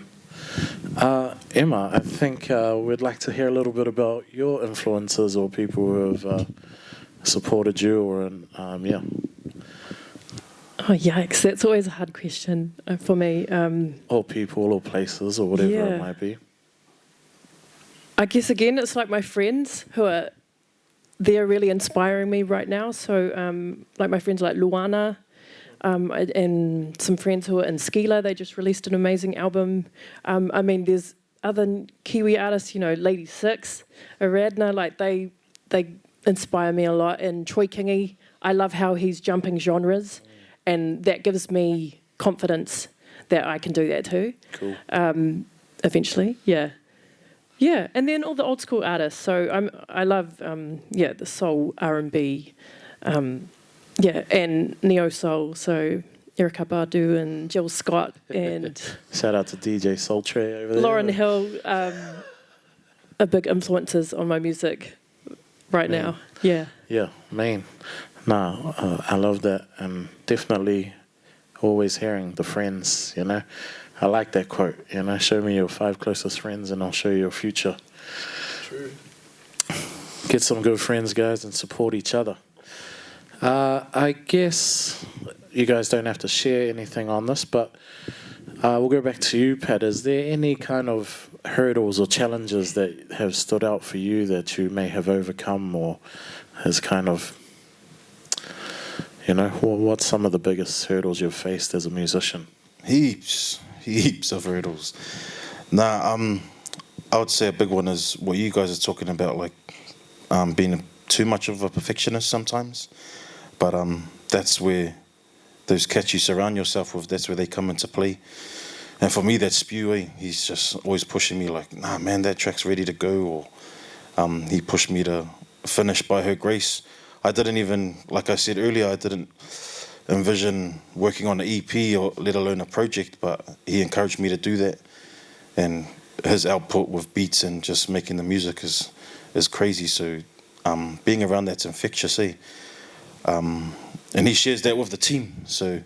Emma, I think we'd like to hear a little bit about your influences or people who have supported you, or yeah. Oh, yikes. That's always a hard question for me. Or people or places or whatever it might be. I guess, again, it's like my friends they're really inspiring me right now. So, like my friends like Luana, and some friends who are in Skila, they just released an amazing album. I mean, there's other Kiwi artists, Lady Six, Aradna, like they inspire me a lot. And Troy Kingi, I love how he's jumping genres, and that gives me confidence that I can do that too. Cool. Eventually, yeah. Yeah, and then all the old school artists. So I love, the soul, R&B, and neo soul. So Erykah Badu and Jill Scott and shout out to DJ Sultry over there. Lauryn Hill are big influences on my music right now. Yeah. Yeah, man. No, I love that, and definitely always hearing the friends. I like that quote. Show me your 5 closest friends, and I'll show you your future. True. Get some good friends, guys, and support each other. I guess you guys don't have to share anything on this, but we'll go back to you, Pat. Is there any kind of hurdles or challenges that have stood out for you that you may have overcome, or has kind of, what's some of the biggest hurdles you've faced as a musician? Heaps of hurdles. I would say a big one is what you guys are talking about, like being too much of a perfectionist sometimes. But that's where those cats you surround yourself with, that's where they come into play. And for me, that's Spewy. He's just always pushing me like, nah, man, that track's ready to go. Or he pushed me to finish by her grace. I didn't even, like I said earlier, I didn't envision working on an EP or let alone a project, but he encouraged me to do that. And his output with beats and just making the music is crazy. So being around that's infectious, eh? And he shares that with the team. So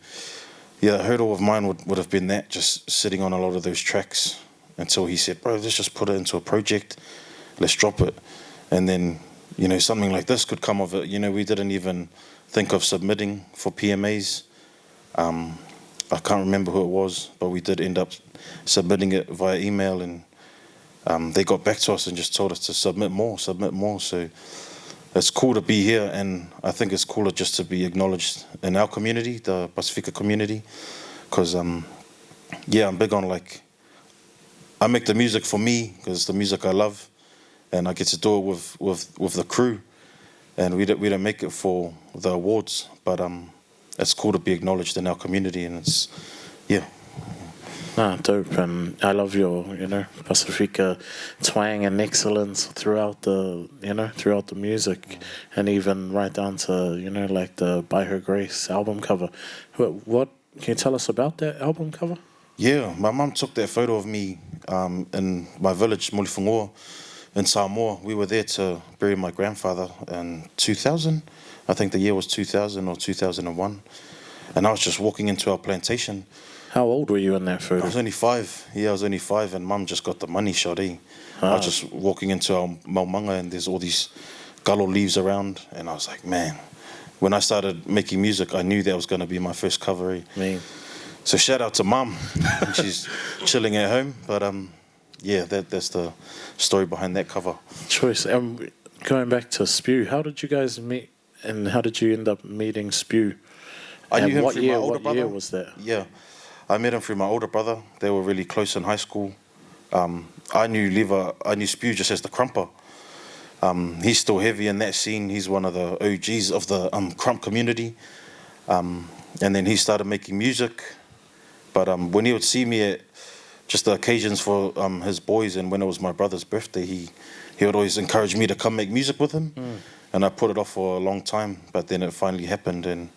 yeah, the hurdle of mine would have been that, just sitting on a lot of those tracks until he said, bro, let's just put it into a project, let's drop it. And then, something like this could come of it. We didn't even think of submitting for PMAs. I can't remember who it was, but we did end up submitting it via email, and they got back to us and just told us to submit more. So it's cool to be here, and I think it's cooler just to be acknowledged in our community, the Pasifika community, because I'm big on, like, I make the music for me because it's the music I love, and I get to do it with the crew, and we don't make it for the awards, but it's cool to be acknowledged in our community, and it's Dope, and I love your, Pasifika twang and excellence throughout the music, and even right down to, like the By Her Grace album cover. What can you tell us about that album cover? Yeah, my mum took that photo of me in my village, Mulifungoa, in Samoa. We were there to bury my grandfather in 2000. I think the year was 2000 or 2001. And I was just walking into our plantation. How old were you in that photo? I was only 5. Yeah, I was only 5, and Mum just got the money shot, I was just walking into our maumanga, and there's all these galo leaves around, and I was like, man, when I started making music, I knew that was going to be my first cover. Me. So shout out to Mum. She's chilling at home, but that's the story behind that cover. Choice. Going back to Spew, how did you guys meet, and how did you end up meeting Spew? I knew him what through year, my older brother. What year was that? Yeah, I met him through my older brother. They were really close in high school. I knew Spew just as the crumper. He's still heavy in that scene. He's one of the OGs of the crump community. And then he started making music. But when he would see me at just the occasions for his boys, and when it was my brother's birthday, he would always encourage me to come make music with him. And I put it off for a long time, but then it finally happened, and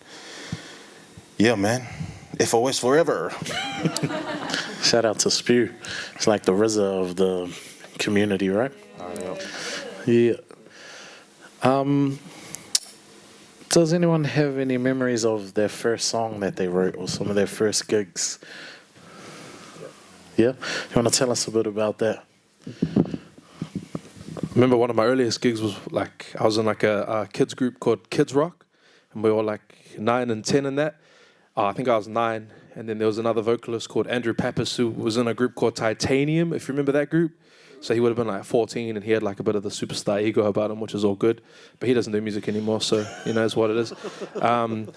yeah, man, FOS forever. Shout out to Spew. It's like the RZA of the community, right? Yeah. Does anyone have any memories of their first song that they wrote, or some of their first gigs? Yeah? You want to tell us a bit about that? I remember one of my earliest gigs was like, I was in like a kids group called Kids Rock, and we were like 9 and 10 in that. I think I was 9, and then there was another vocalist called Andrew Pappas who was in a group called Titanium, if you remember that group. So he would have been like 14, and he had like a bit of the superstar ego about him, which is all good. But he doesn't do music anymore, so it's what it is. I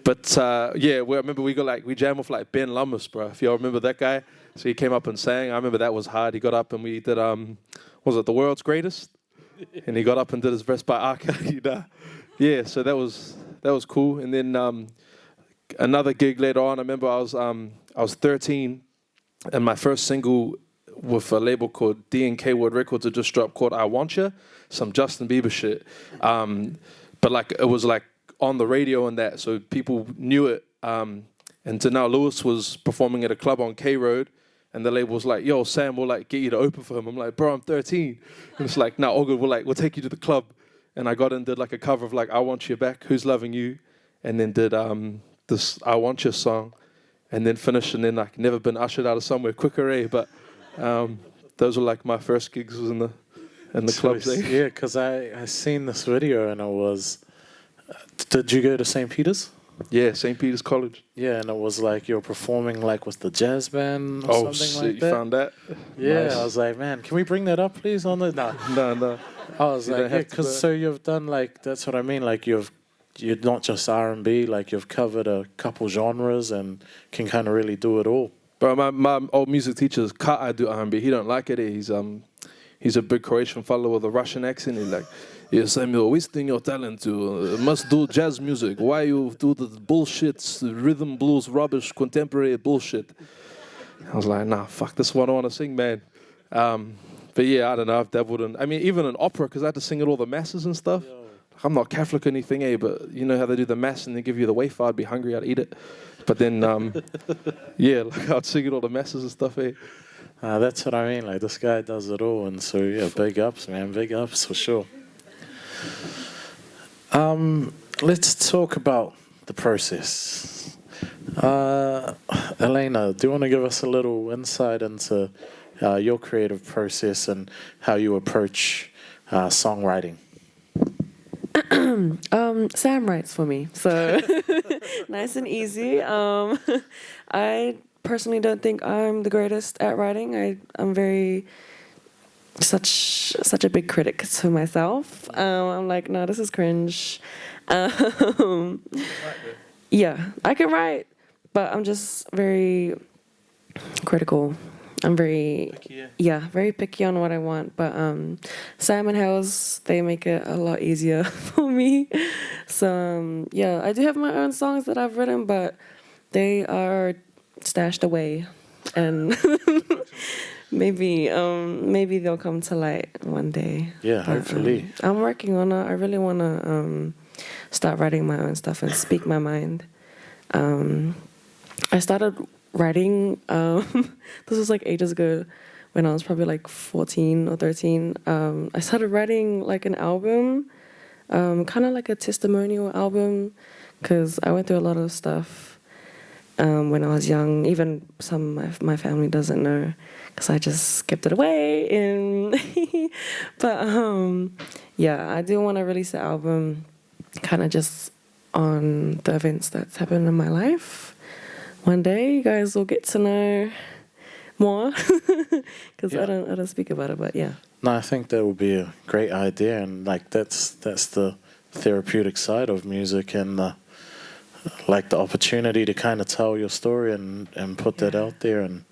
remember we jammed with like Ben Lummis, bro, if y'all remember that guy. So he came up and sang. I remember that was hard. He got up and we did, was it The World's Greatest? And he got up and did his verse by Arca. Yeah, so that was cool. And then another gig later on, I remember I was 13, and my first single with a label called D&K Wood Records had just dropped called I Want Ya, some Justin Bieber shit. But like it was like on the radio and that, so people knew it. And Denal Lewis was performing at a club on K Road, and the label was like, yo, Sam, we'll like get you to open for him. I'm like, bro, I'm 13. And it's like, no, all good, we'll take you to the club. And I got in and did like a cover of like I Want You Back, Who's Loving You, and then did this I Want You song, and then finished, and then like never been ushered out of somewhere quicker, but those were like my first gigs was in the clubs. Yeah, because I seen this video, and it was, did you go to St. Peter's? Yeah, St. Peter's College. Yeah, and it was like you were performing like with the jazz band or something like that. You found that? Yeah, Nice. I was like, man, can we bring that up, please? On the No. I was like, yeah, because so you've done like, that's what I mean, like you're not just R&B, like you've covered a couple genres and can kind of really do it all. But my old music teacher's cut I do R&B. He don't like it. He's a big Croatian fellow with a Russian accent. He's like, yeah, Samuel, wasting your talent to must do jazz music. Why you do the bullshit, rhythm blues, rubbish, contemporary bullshit? I was like, nah, fuck, this is what I want to sing, man. But yeah, I don't know. I've dabbled in, I mean, even in opera, because I had to sing at all the masses and stuff. I'm not Catholic or anything, but you know how they do the mass and they give you the wafer. I'd be hungry, I'd eat it. But then, yeah, like I'd sing at all the masses and stuff. That's what I mean. Like this guy does it all, and so yeah, big ups, man, big ups for sure. Let's talk about the process. Elena, do you want to give us a little insight into your creative process and how you approach songwriting? Sam writes for me, so nice and easy. I personally don't think I'm the greatest at writing. I'm very such a big critic to myself. I'm like, no, this is cringe. Yeah, I can write, but I'm just very critical. I'm very Picky, very picky on what I want. But Sam and House, they make it a lot easier for me. So yeah, I do have my own songs that I've written, but they are stashed away, and maybe they'll come to light one day. Yeah, But, hopefully. I'm working on it. I really want to start writing my own stuff and speak my mind. I started writing, this was like ages ago, when I was probably like 14 or 13. I started writing like an album, kind of like a testimonial album, because I went through a lot of stuff when I was young. Even some of my family doesn't know, because I just kept it away. But yeah, I do want to release the album kind of just on the events that's happened in my life. One day you guys will get to know more, because I don't speak about it, but yeah. No, I think that would be a great idea, and like that's the therapeutic side of music, and like the opportunity to kind of tell your story and put that out there, and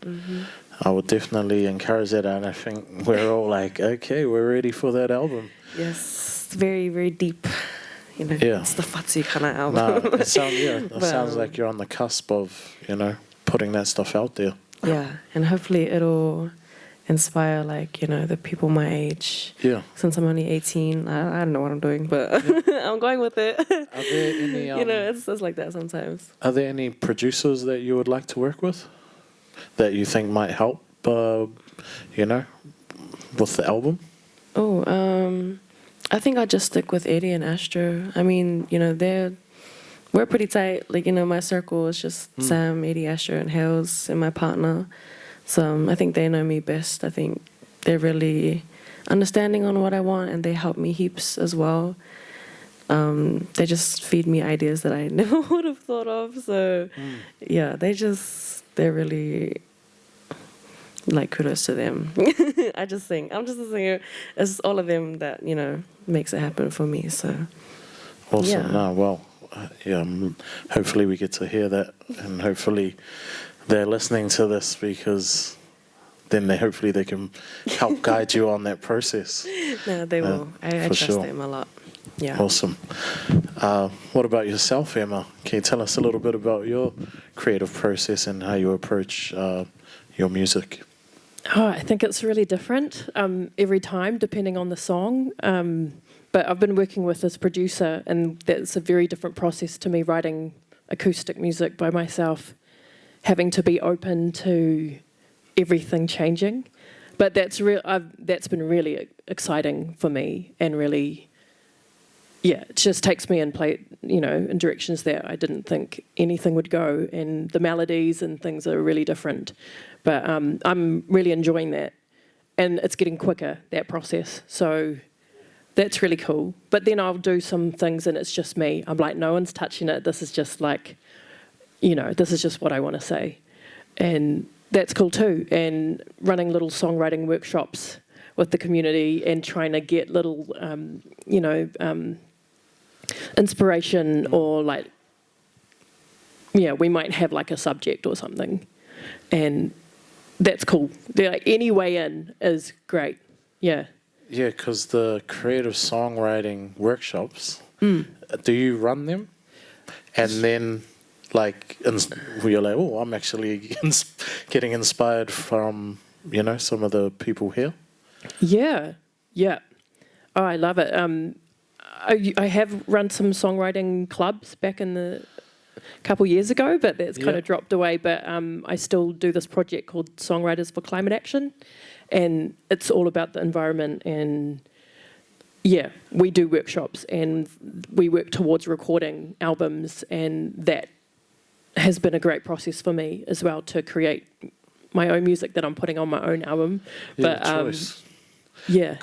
I would definitely encourage that, and I think we're all like, okay, we're ready for that album. Yes, very, very deep. You know, Yeah. it's the Fatsi kind of album. No, it sounds But, like you're on the cusp of, putting that stuff out there. yeah, and hopefully it'll inspire, like, the people my age. Yeah. Since I'm only 18, I don't know what I'm doing, but I'm going with it. Are there any it's like that sometimes. Are there any producers that you would like to work with that you think might help, with the album? I think I'd just stick with Eddie and Astro. I mean, we're pretty tight. Like, my circle is just Sam, Eddie, Astro, and Hales, and my partner. So I think they know me best. I think they're really understanding on what I want, and they help me heaps as well. They just feed me ideas that I never would have thought of. So, yeah, they're really, like, kudos to them. I just sing. I'm just a singer. It's all of them that, makes it happen for me. So, Awesome. yeah. No, well, hopefully we get to hear that, and hopefully they're listening to this, because then hopefully they can help guide you on that process. No, they will. I for trust sure. them a lot. Yeah. Awesome. What about yourself, Emma? Can you tell us a little bit about your creative process and how you approach your music? Oh, I think it's really different every time, depending on the song. But I've been working with this producer, and that's a very different process to me writing acoustic music by myself, having to be open to everything changing. But that's been really exciting for me, and really, it just takes me in in directions that I didn't think anything would go, and the melodies and things are really different. But I'm really enjoying that, and it's getting quicker, that process. So that's really cool. But then I'll do some things and it's just me. I'm like, no one's touching it. This is just like, this is just what I want to say. And that's cool too. And running little songwriting workshops with the community and trying to get little, inspiration, or like, we might have like a subject or something. And that's cool. They're like, any way in is great. Yeah. Yeah, because the creative songwriting workshops, do you run them? And then, like, you're like, oh, I'm actually getting inspired from, some of the people here? Yeah. Oh, I love it. I have run some songwriting clubs back in the couple years ago, but that's kind of dropped away. But I still do this project called Songwriters for Climate Action, and it's all about the environment. And we do workshops and we work towards recording albums, and that has been a great process for me as well, to create my own music that I'm putting on my own album. Yeah, choice. Yeah.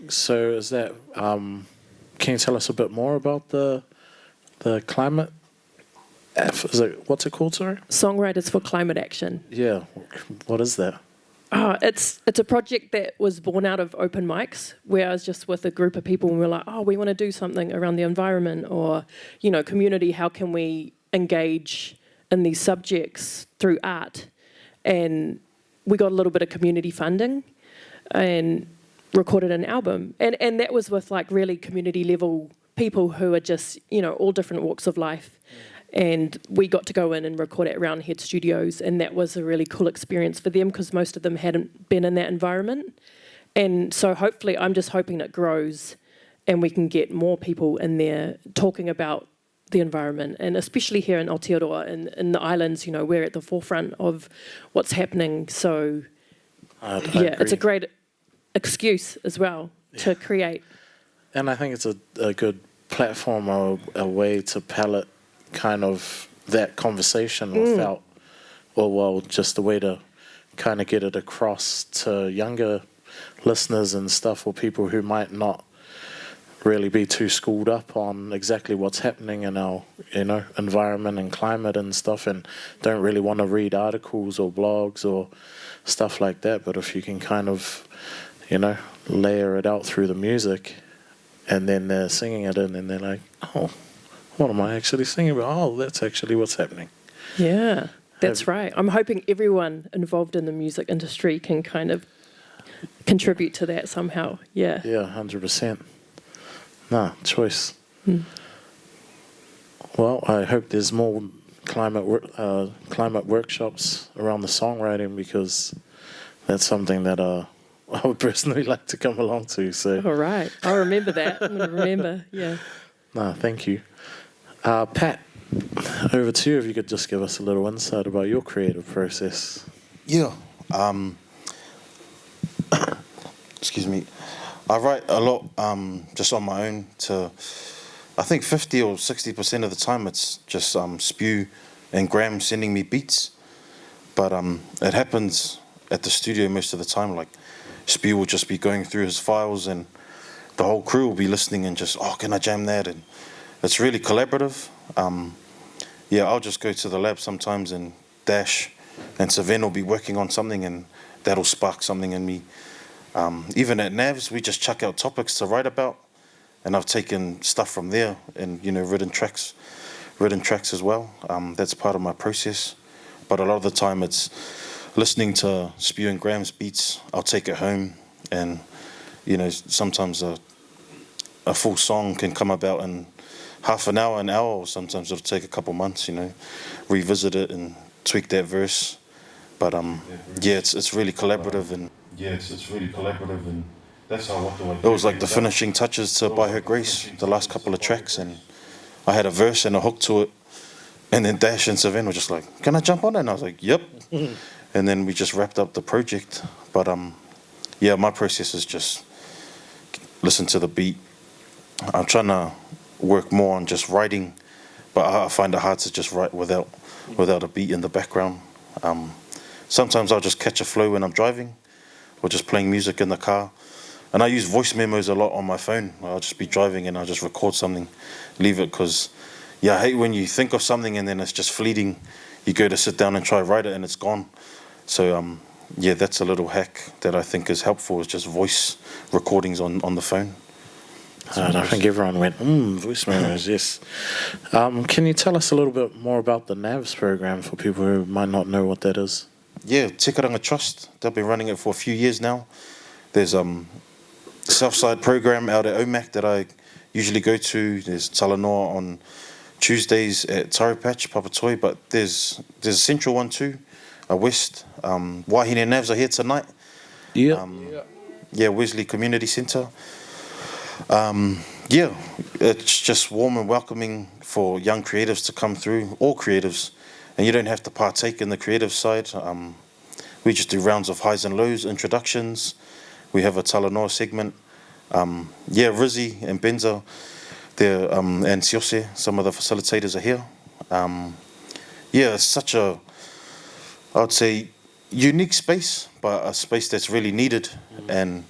So is that can you tell us a bit more about the climate? What's it called, sorry? Songwriters for Climate Action. Yeah, what is that? It's a project that was born out of open mics, where I was just with a group of people and we were like, oh, we want to do something around the environment or, you know, community. How can we engage in these subjects through art? And we got a little bit of community funding and recorded an album. And that was with like really community level people who are just, you know, all different walks of life. And we got to go in and record at Roundhead Studios, and that was a really cool experience for them because most of them hadn't been in that environment. And so hopefully, I'm just hoping it grows and we can get more people in there talking about the environment. And especially here in Aotearoa and in the islands, you know, we're at the forefront of what's happening. So I it's a agree. great excuse as well to create. And I think it's a good platform or a way to palette kind of that conversation without, well, just a way to kind of get it across to younger listeners and stuff, or people who might not really be too schooled up on exactly what's happening in our, you know, environment and climate and stuff, and don't really want to read articles or blogs or stuff like that. But if you can kind of, you know, layer it out through the music, and then they're singing it in, and they're like, oh, what am I actually singing about? Oh, that's actually what's happening. Yeah, that's right. I'm hoping everyone involved in the music industry can kind of contribute to that somehow. Yeah. Yeah, 100%. Nah, choice. Well, I hope there's more climate workshops around the songwriting, because that's something that I would personally like to come along to. So. All right. I'll remember that. I'm going to remember. Yeah. Nah, thank you. Pat, over to you, if you could just give us a little insight about your creative process. Yeah. Excuse me. I write a lot just on my own. I think 50 or 60% of the time it's just Spew and Graham sending me beats. But it happens at the studio most of the time. Like, Spew will just be going through his files and the whole crew will be listening and just, oh, can I jam that? And it's really collaborative. I'll just go to the lab sometimes, and Dash and Saven will be working on something, and that'll spark something in me. Even at NAVs, we just chuck out topics to write about, and I've taken stuff from there and, you know, written tracks as well. That's part of my process. But a lot of the time it's listening to Spew and Graham's beats. I'll take it home, and, you know, sometimes a full song can come about in half an hour, or sometimes it'll take a couple months, you know, revisit it and tweak that verse. But it's really collaborative, and it's really collaborative, and that's how it was like the finishing touches to By Her Grace, the last couple of tracks, and I had a verse and a hook to it, and then Dash and Savan were just like, can I jump on it? And I was like, yep. And then we just wrapped up the project. But my process is just listen to the beat. I'm trying to work more on just writing, but I find it hard to just write without a beat in the background. Sometimes I'll just catch a flow when I'm driving, or just playing music in the car. And I use voice memos a lot on my phone. I'll just be driving and I'll just record something, leave it, because I hate when you think of something and then it's just fleeting. You go to sit down and try to write it and it's gone. So that's a little hack that I think is helpful, is just voice recordings on the phone. I think everyone went, voice memos, yes. Can you tell us a little bit more about the NAVS program for people who might not know what that is? Yeah, Tikaranga Trust. They've been running it for a few years now. There's Southside program out at OMAC that I usually go to. There's talanoa on Tuesdays at Tarapatch, Papatoi, but there's a central one too, a west. Wahine Navs are here tonight. Wesley Community Centre. It's just warm and welcoming for young creatives to come through, all creatives, and you don't have to partake in the creative side. We just do rounds of highs and lows, introductions. We have a talanoa segment. Rizzy and Benza, and Siose, some of the facilitators are here. It's such a, I would say, unique space, but a space that's really needed. And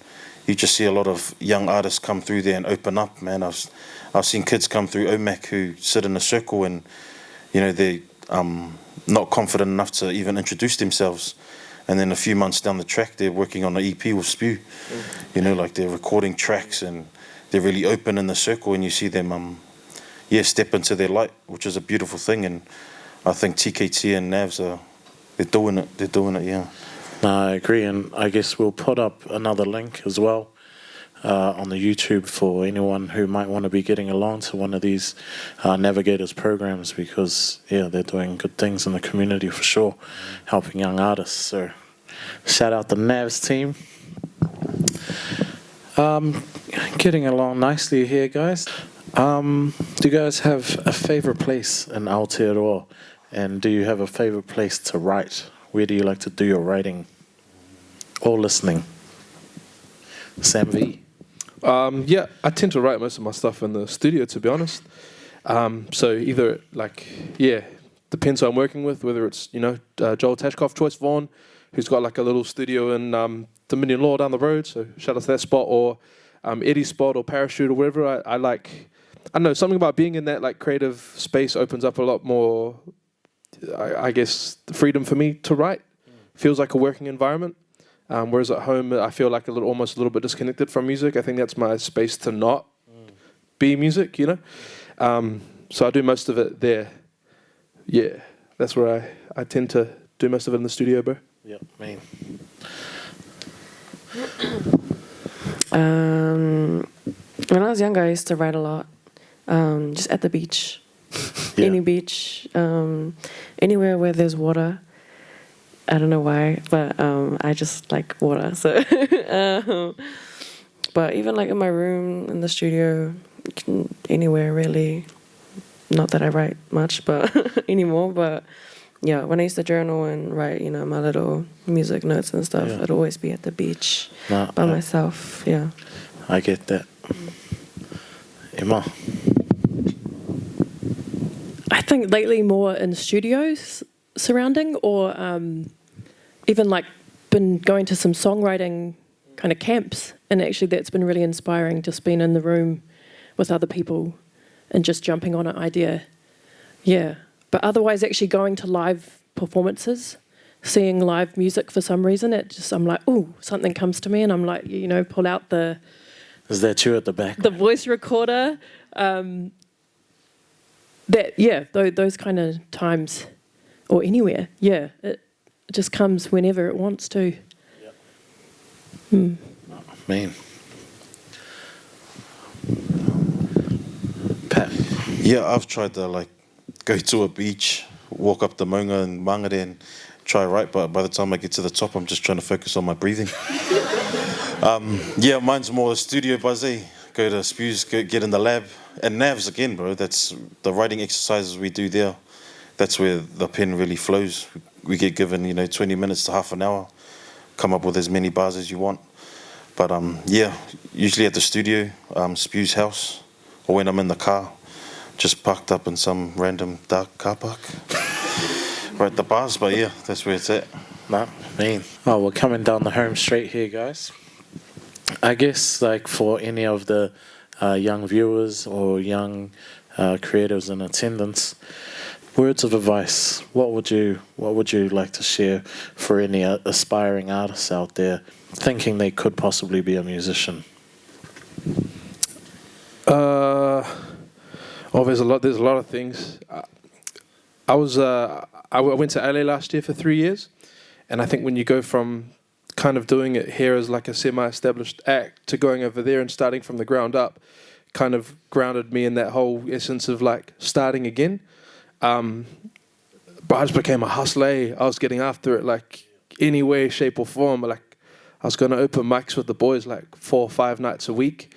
you just see a lot of young artists come through there and open up, man. I've seen kids come through OMAC who sit in a circle and, you know, they're not confident enough to even introduce themselves. And then a few months down the track, they're working on an EP with Spew. You know, like they're recording tracks and they're really open in the circle, and you see them, step into their light, which is a beautiful thing. And I think TKT and Navs they're doing it, yeah. No, I agree, and I guess we'll put up another link as well on the YouTube for anyone who might want to be getting along to one of these Navigators programs, because they're doing good things in the community for sure, helping young artists. So shout out the Navs team. Getting along nicely here, guys. Do you guys have a favorite place in Aotearoa, and do you have a favorite place to write? Where do you like to do your writing or listening? Sam V? I tend to write most of my stuff in the studio, to be honest. So either depends who I'm working with, whether it's, Joel Tashkoff, Choice Vaughan, who's got like a little studio in Dominion Law down the road, so shout out to that spot, or Eddie's spot or Parachute or wherever. I don't know, something about being in that like creative space opens up a lot more, I guess, freedom for me to write. Feels like a working environment. Whereas at home, I feel like almost a little bit disconnected from music. I think that's my space to not be music, So I do most of it there. Yeah, that's where I tend to do most of it in the studio, bro. Yep, me. When I was younger, I used to write a lot, just at the beach, any beach, anywhere where there's water. I don't know why, but I just like water. So, but even like in my room, in the studio, anywhere really. Not that I write much, but anymore. But yeah, when I used to journal and write, my little music notes and stuff, it'd always be at the beach by myself. Yeah, I get that. Emma? I think lately more in studios surrounding, or even like been going to some songwriting kind of camps, and actually that's been really inspiring, just being in the room with other people and just jumping on an idea. Yeah, but otherwise actually going to live performances, seeing live music for some reason, I'm like, ooh, something comes to me, and I'm like, pull out the... Is that you at the back? The voice recorder. Those kind of times, or anywhere. Yeah, it just comes whenever it wants to. Man. Pat? Yeah, I've tried to go to a beach, walk up the maunga and Mangere and try write, but by the time I get to the top, I'm just trying to focus on my breathing. Mine's more the studio buzz, eh? Go to Spews, get in the lab. And Navs again, bro, that's the writing exercises we do there. That's where the pen really flows. We get given, 20 minutes to half an hour, come up with as many bars as you want. But usually at the studio, Spews' house, or when I'm in the car, just parked up in some random dark car park. Write the bars, but that's where it's at. Man. Oh, we're coming down the home straight here, guys. I guess, for any of the young viewers or young creatives in attendance, words of advice. What would you like to share for any aspiring artists out there thinking they could possibly be a musician? There's a lot of things. I went to LA last year for 3 years, and I think when you go from kind of doing it here as like a semi-established act to going over there and starting from the ground up, kind of grounded me in that whole essence of starting again. But I just became a hustler. I was getting after it any way, shape or form. I was going to open mics with the boys 4 or 5 nights a week.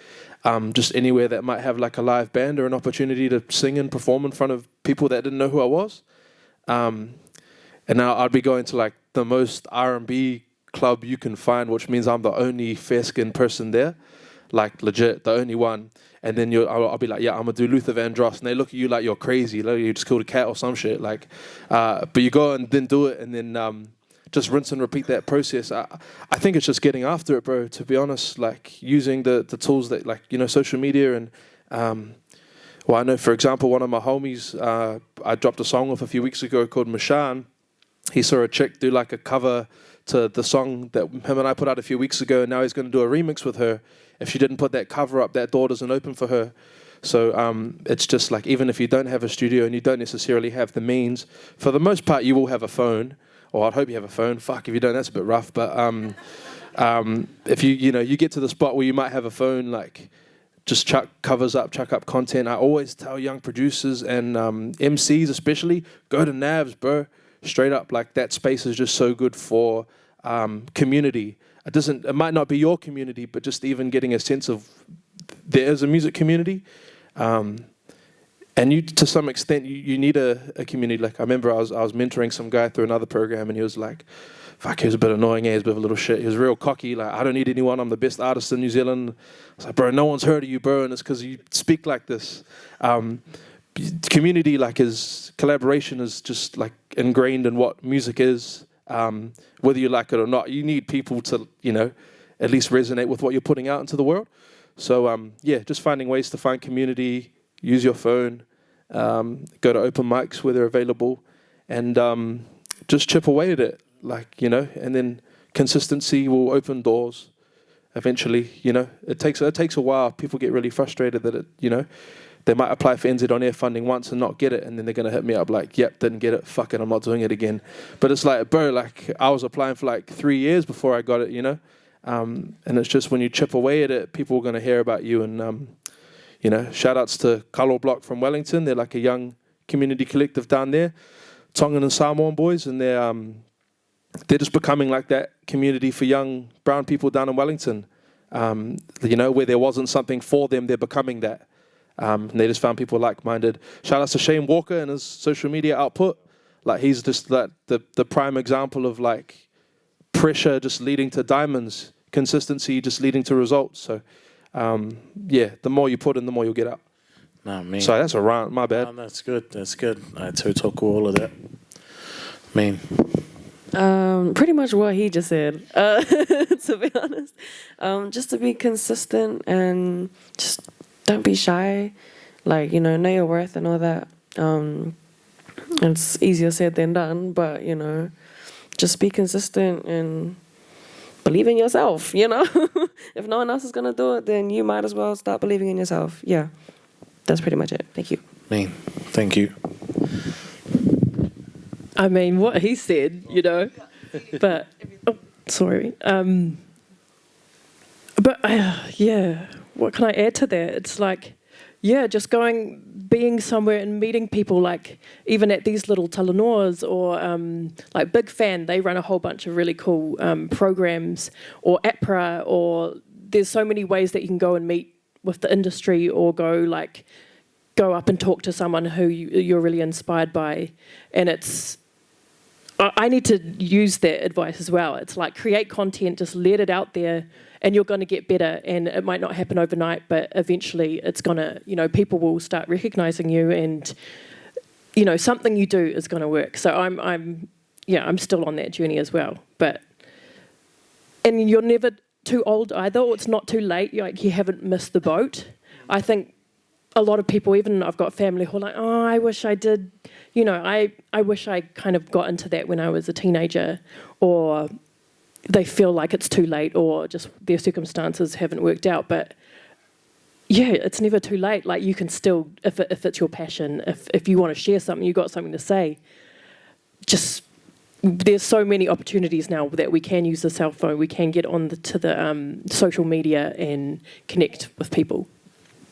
Just anywhere that might have a live band or an opportunity to sing and perform in front of people that didn't know who I was. And now I'd be going to the most R&B club you can find, which means I'm the only fair-skinned person there, legit, the only one. And then I'll be like, I'm going to do Luther Vandross. And they look at you like you're crazy, like you just killed a cat or some shit. But you go and then do it, and then just rinse and repeat that process. I think it's just getting after it, bro, to be honest, like using the tools that, like, you know, social media and, well, I know, for example, one of my homies, I dropped a song off a few weeks ago called Mashan. He saw a chick do like a cover to the song that him and I put out a few weeks ago, and now he's going to do a remix with her. If she didn't put that cover up, that door doesn't open for her. So it's just like, even if you don't have a studio and you don't necessarily have the means, for the most part, you will have a phone. Or I'd hope you have a phone. Fuck, if you don't, that's a bit rough. But if you get to the spot where you might have a phone, like, just chuck covers up, chuck up content. I always tell young producers and MCs especially, go to Navs, bro. Straight up, like, that space is just so good for community. It might not be your community, but just even getting a sense of there is a music community. And you, to some extent, you need a community. Like, I remember I was mentoring some guy through another program, and he was like, fuck, he was a bit annoying, he was a bit of a little shit. He was real cocky, like, I don't need anyone, I'm the best artist in New Zealand. I was like, bro, no one's heard of you, bro, and it's because you speak like this. Community, like, collaboration is just, like, ingrained in what music is. Whether you like it or not, you need people to, you know, at least resonate with what you're putting out into the world. So, yeah, just finding ways to find community, use your phone, go to open mics where they're available, and just chip away at it, like, you know, and then consistency will open doors eventually, you know. It takes a while. People get really frustrated that, they might apply for NZ On Air funding once and not get it, and then they're going to hit me up like, yep, didn't get it, fuck it, I'm not doing it again. But it's like, bro, like, I was applying for like 3 years before I got it, you know. And it's just when you chip away at it, people are going to hear about you. And, shout outs to Kalo Block from Wellington. They're like a young community collective down there, Tongan and Samoan boys, and they're just becoming like that community for young brown people down in Wellington. Where there wasn't something for them, they're becoming that. And they just found people like-minded. Shout out to Shane Walker and his social media output. Like, he's just like the prime example of, like, pressure just leading to diamonds, consistency just leading to results. So, the more you put in, the more you'll get out. Nah, me. Sorry, that's a rant. My bad. No, that's good. That's good. I talk all of that. Pretty much what he just said, to be honest. Just to be consistent and just don't be shy. Like, know your worth and all that. It's easier said than done, but, just be consistent and believe in yourself, If no one else is going to do it, then you might as well start believing in yourself. Yeah, that's pretty much it. Thank you. Thank you. I mean, what he said, but, sorry. What can I add to that? It's like, just being somewhere and meeting people, like even at these little talanoas or like Big Fan, they run a whole bunch of really cool programs, or APRA, or there's so many ways that you can go and meet with the industry, or go up and talk to someone who you're really inspired by. And I need to use that advice as well. It's like, create content, just let it out there, and you're going to get better. And it might not happen overnight, but eventually it's going to, people will start recognizing you, and, something you do is going to work. So I'm still on that journey as well. And you're never too old either, or it's not too late. You haven't missed the boat. I think a lot of people, even I've got family who are like, oh, I wish I did, I wish I kind of got into that when I was a teenager, or they feel like it's too late, or just their circumstances haven't worked out. But yeah, it's never too late. Like, you can still, if it's your passion, if you want to share something, you got something to say, just, there's so many opportunities now that we can use the cell phone, we can get on to the social media and connect with people.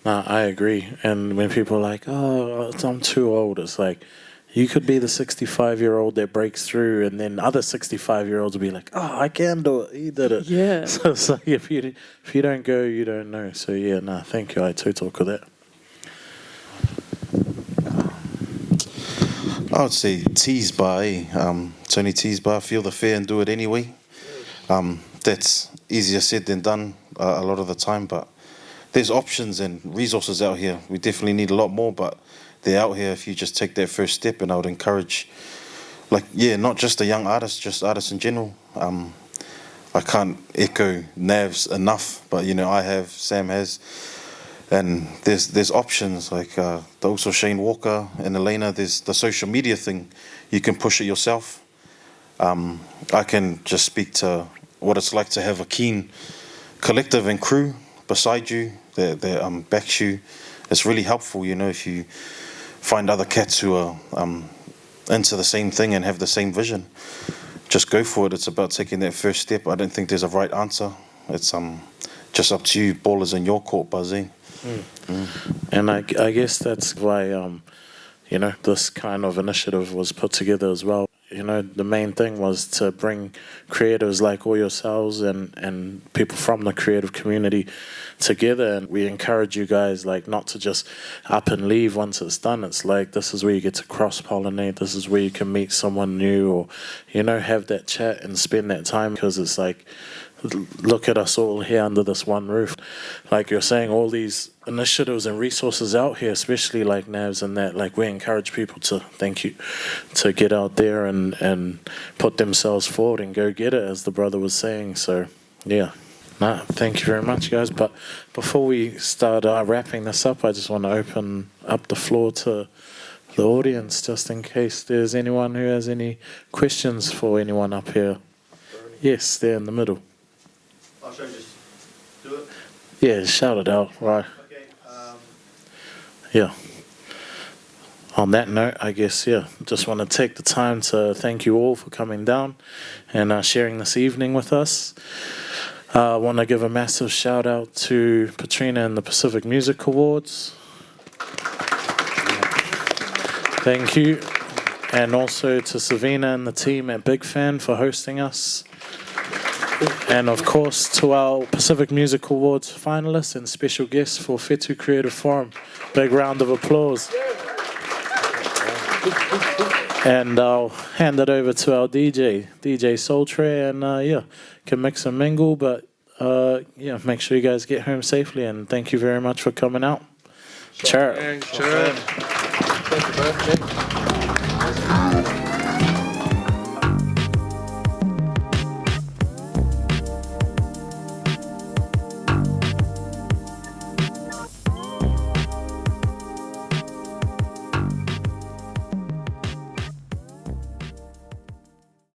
No, I agree. And when people are like, oh, I'm too old, it's like, you could be the 65-year-old that breaks through, and then other 65-year-olds will be like, oh, I can do it. He did it. Yeah. So it's like, if you don't go, you don't know. So yeah, thank you. I too talk with that. I would say tease by, Tony tease by, feel the fear and do it anyway. That's easier said than done a lot of the time, but there's options and resources out here. We definitely need a lot more, but they're out here if you just take that first step. And I would encourage like, yeah, not just a young artist, just artists in general. I can't echo Nav's enough, but you know, I have, Sam has, and there's options like also Shane Walker and ELENA. There's the social media thing. You can push it yourself. I can just speak to what it's like to have a keen collective and crew beside you that backs you. It's really helpful, you know, if you find other cats who are into the same thing and have the same vision. Just go for it. It's about taking that first step. I don't think there's a right answer. It's just up to you. Ball is in your court, Buzzing. And I guess that's why you know, this kind of initiative was put together as well. You know, the main thing was to bring creators like all yourselves and people from the creative community together. And we encourage you guys, like, not to just up and leave once it's done. It's like, this is where you get to cross-pollinate. This is where you can meet someone new or, you know, have that chat and spend that time. Because it's like, look at us all here under this one roof. Like you're saying, all these initiatives and resources out here, especially like Navs and that, like we encourage people to, thank you, to get out there and put themselves forward and go get it, as the brother was saying. So, yeah. No, thank you very much, guys. But before we start wrapping this up, I just want to open up the floor to the audience, just in case there's anyone who has any questions for anyone up here. Yes, there in the middle. Oh, should I just do it? Yeah, shout it out, right. Okay. Yeah. On that note, I guess, yeah, just want to take the time to thank you all for coming down and sharing this evening with us. I want to give a massive shout out to Patrina and the Pacific Music Awards. Thank you. And also to Savina and the team at Big Fan for hosting us. And of course to our Pacific Music Awards finalists and special guests for FETU Creative Forum. Big round of applause. And I'll hand it over to our DJ Soultray, and yeah, can mix and mingle, but yeah, make sure you guys get home safely, and thank you very much for coming out. Ciao. Thank you, bro.